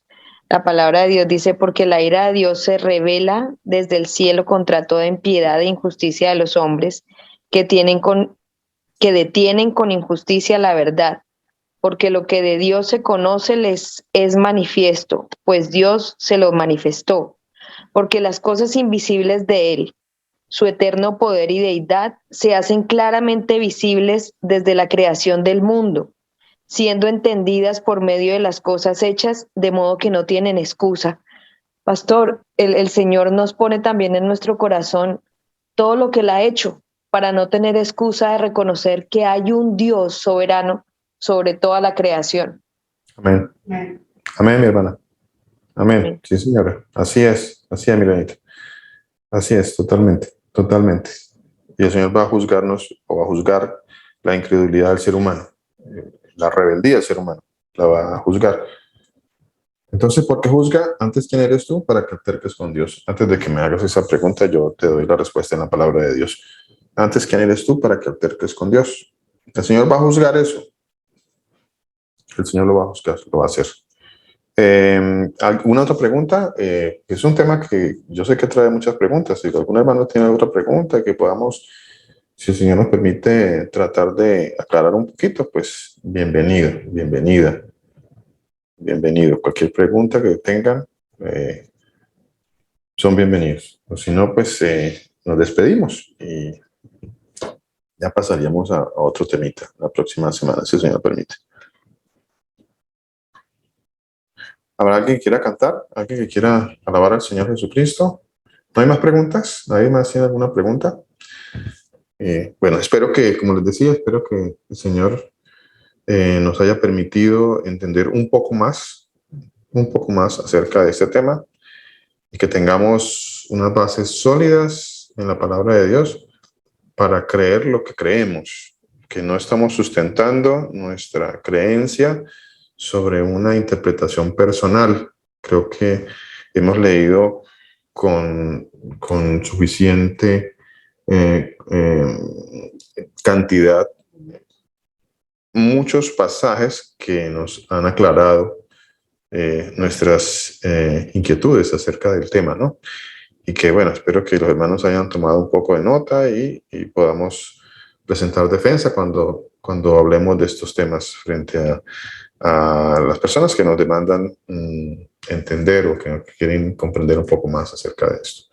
Speaker 7: la palabra de Dios dice, porque la ira de Dios se revela desde el cielo contra toda impiedad e injusticia de los hombres que detienen con injusticia la verdad, porque lo que de Dios se conoce les es manifiesto, pues Dios se lo manifestó, porque las cosas invisibles de Él, su eterno poder y deidad, se hacen claramente visibles desde la creación del mundo, siendo entendidas por medio de las cosas hechas, de modo que no tienen excusa. Pastor, el Señor nos pone también en nuestro corazón todo lo que Él ha hecho para no tener excusa de reconocer que hay un Dios soberano sobre toda la creación.
Speaker 1: Amén. Amén, mi hermana. Amén. Sí, señora. Así es, Milenita. Así es, totalmente, totalmente. Y el Señor va a juzgarnos o va a juzgar la incredulidad del ser humano, la rebeldía del ser humano, la va a juzgar. Entonces, ¿por qué juzga? Antes, ¿quién eres tú para que alterques con Dios? Antes de que me hagas esa pregunta, yo te doy la respuesta en la palabra de Dios. Antes, ¿quién eres tú para que alterques con Dios? El Señor va a juzgar eso. El Señor lo va a juzgar, lo va a hacer. ¿Alguna otra pregunta? Es un tema que yo sé que trae muchas preguntas. Si algún hermano tiene otra pregunta que podamos, si el Señor nos permite, tratar de aclarar un poquito, pues bienvenido, bienvenida. Bienvenido. Cualquier pregunta que tengan, son bienvenidos. O si no, pues nos despedimos y ya pasaríamos a otro temita la próxima semana, si el Señor permite. ¿Habrá alguien que quiera cantar? ¿Alguien que quiera alabar al Señor Jesucristo? ¿No hay más preguntas? ¿Nadie más tiene alguna pregunta? Bueno, espero que, como les decía, espero que el Señor nos haya permitido entender un poco más acerca de este tema y que tengamos unas bases sólidas en la palabra de Dios para creer lo que creemos, que no estamos sustentando nuestra creencia sobre una interpretación personal. Creo que hemos leído con suficiente cantidad muchos pasajes que nos han aclarado nuestras inquietudes acerca del tema, ¿no? Y que, bueno, espero que los hermanos hayan tomado un poco de nota y podamos presentar defensa cuando hablemos de estos temas frente a las personas que nos demandan entender o que quieren comprender un poco más acerca de esto.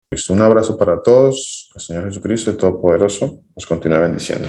Speaker 1: Pues un abrazo para todos. El Señor Jesucristo, el Todopoderoso, nos continúa bendiciendo.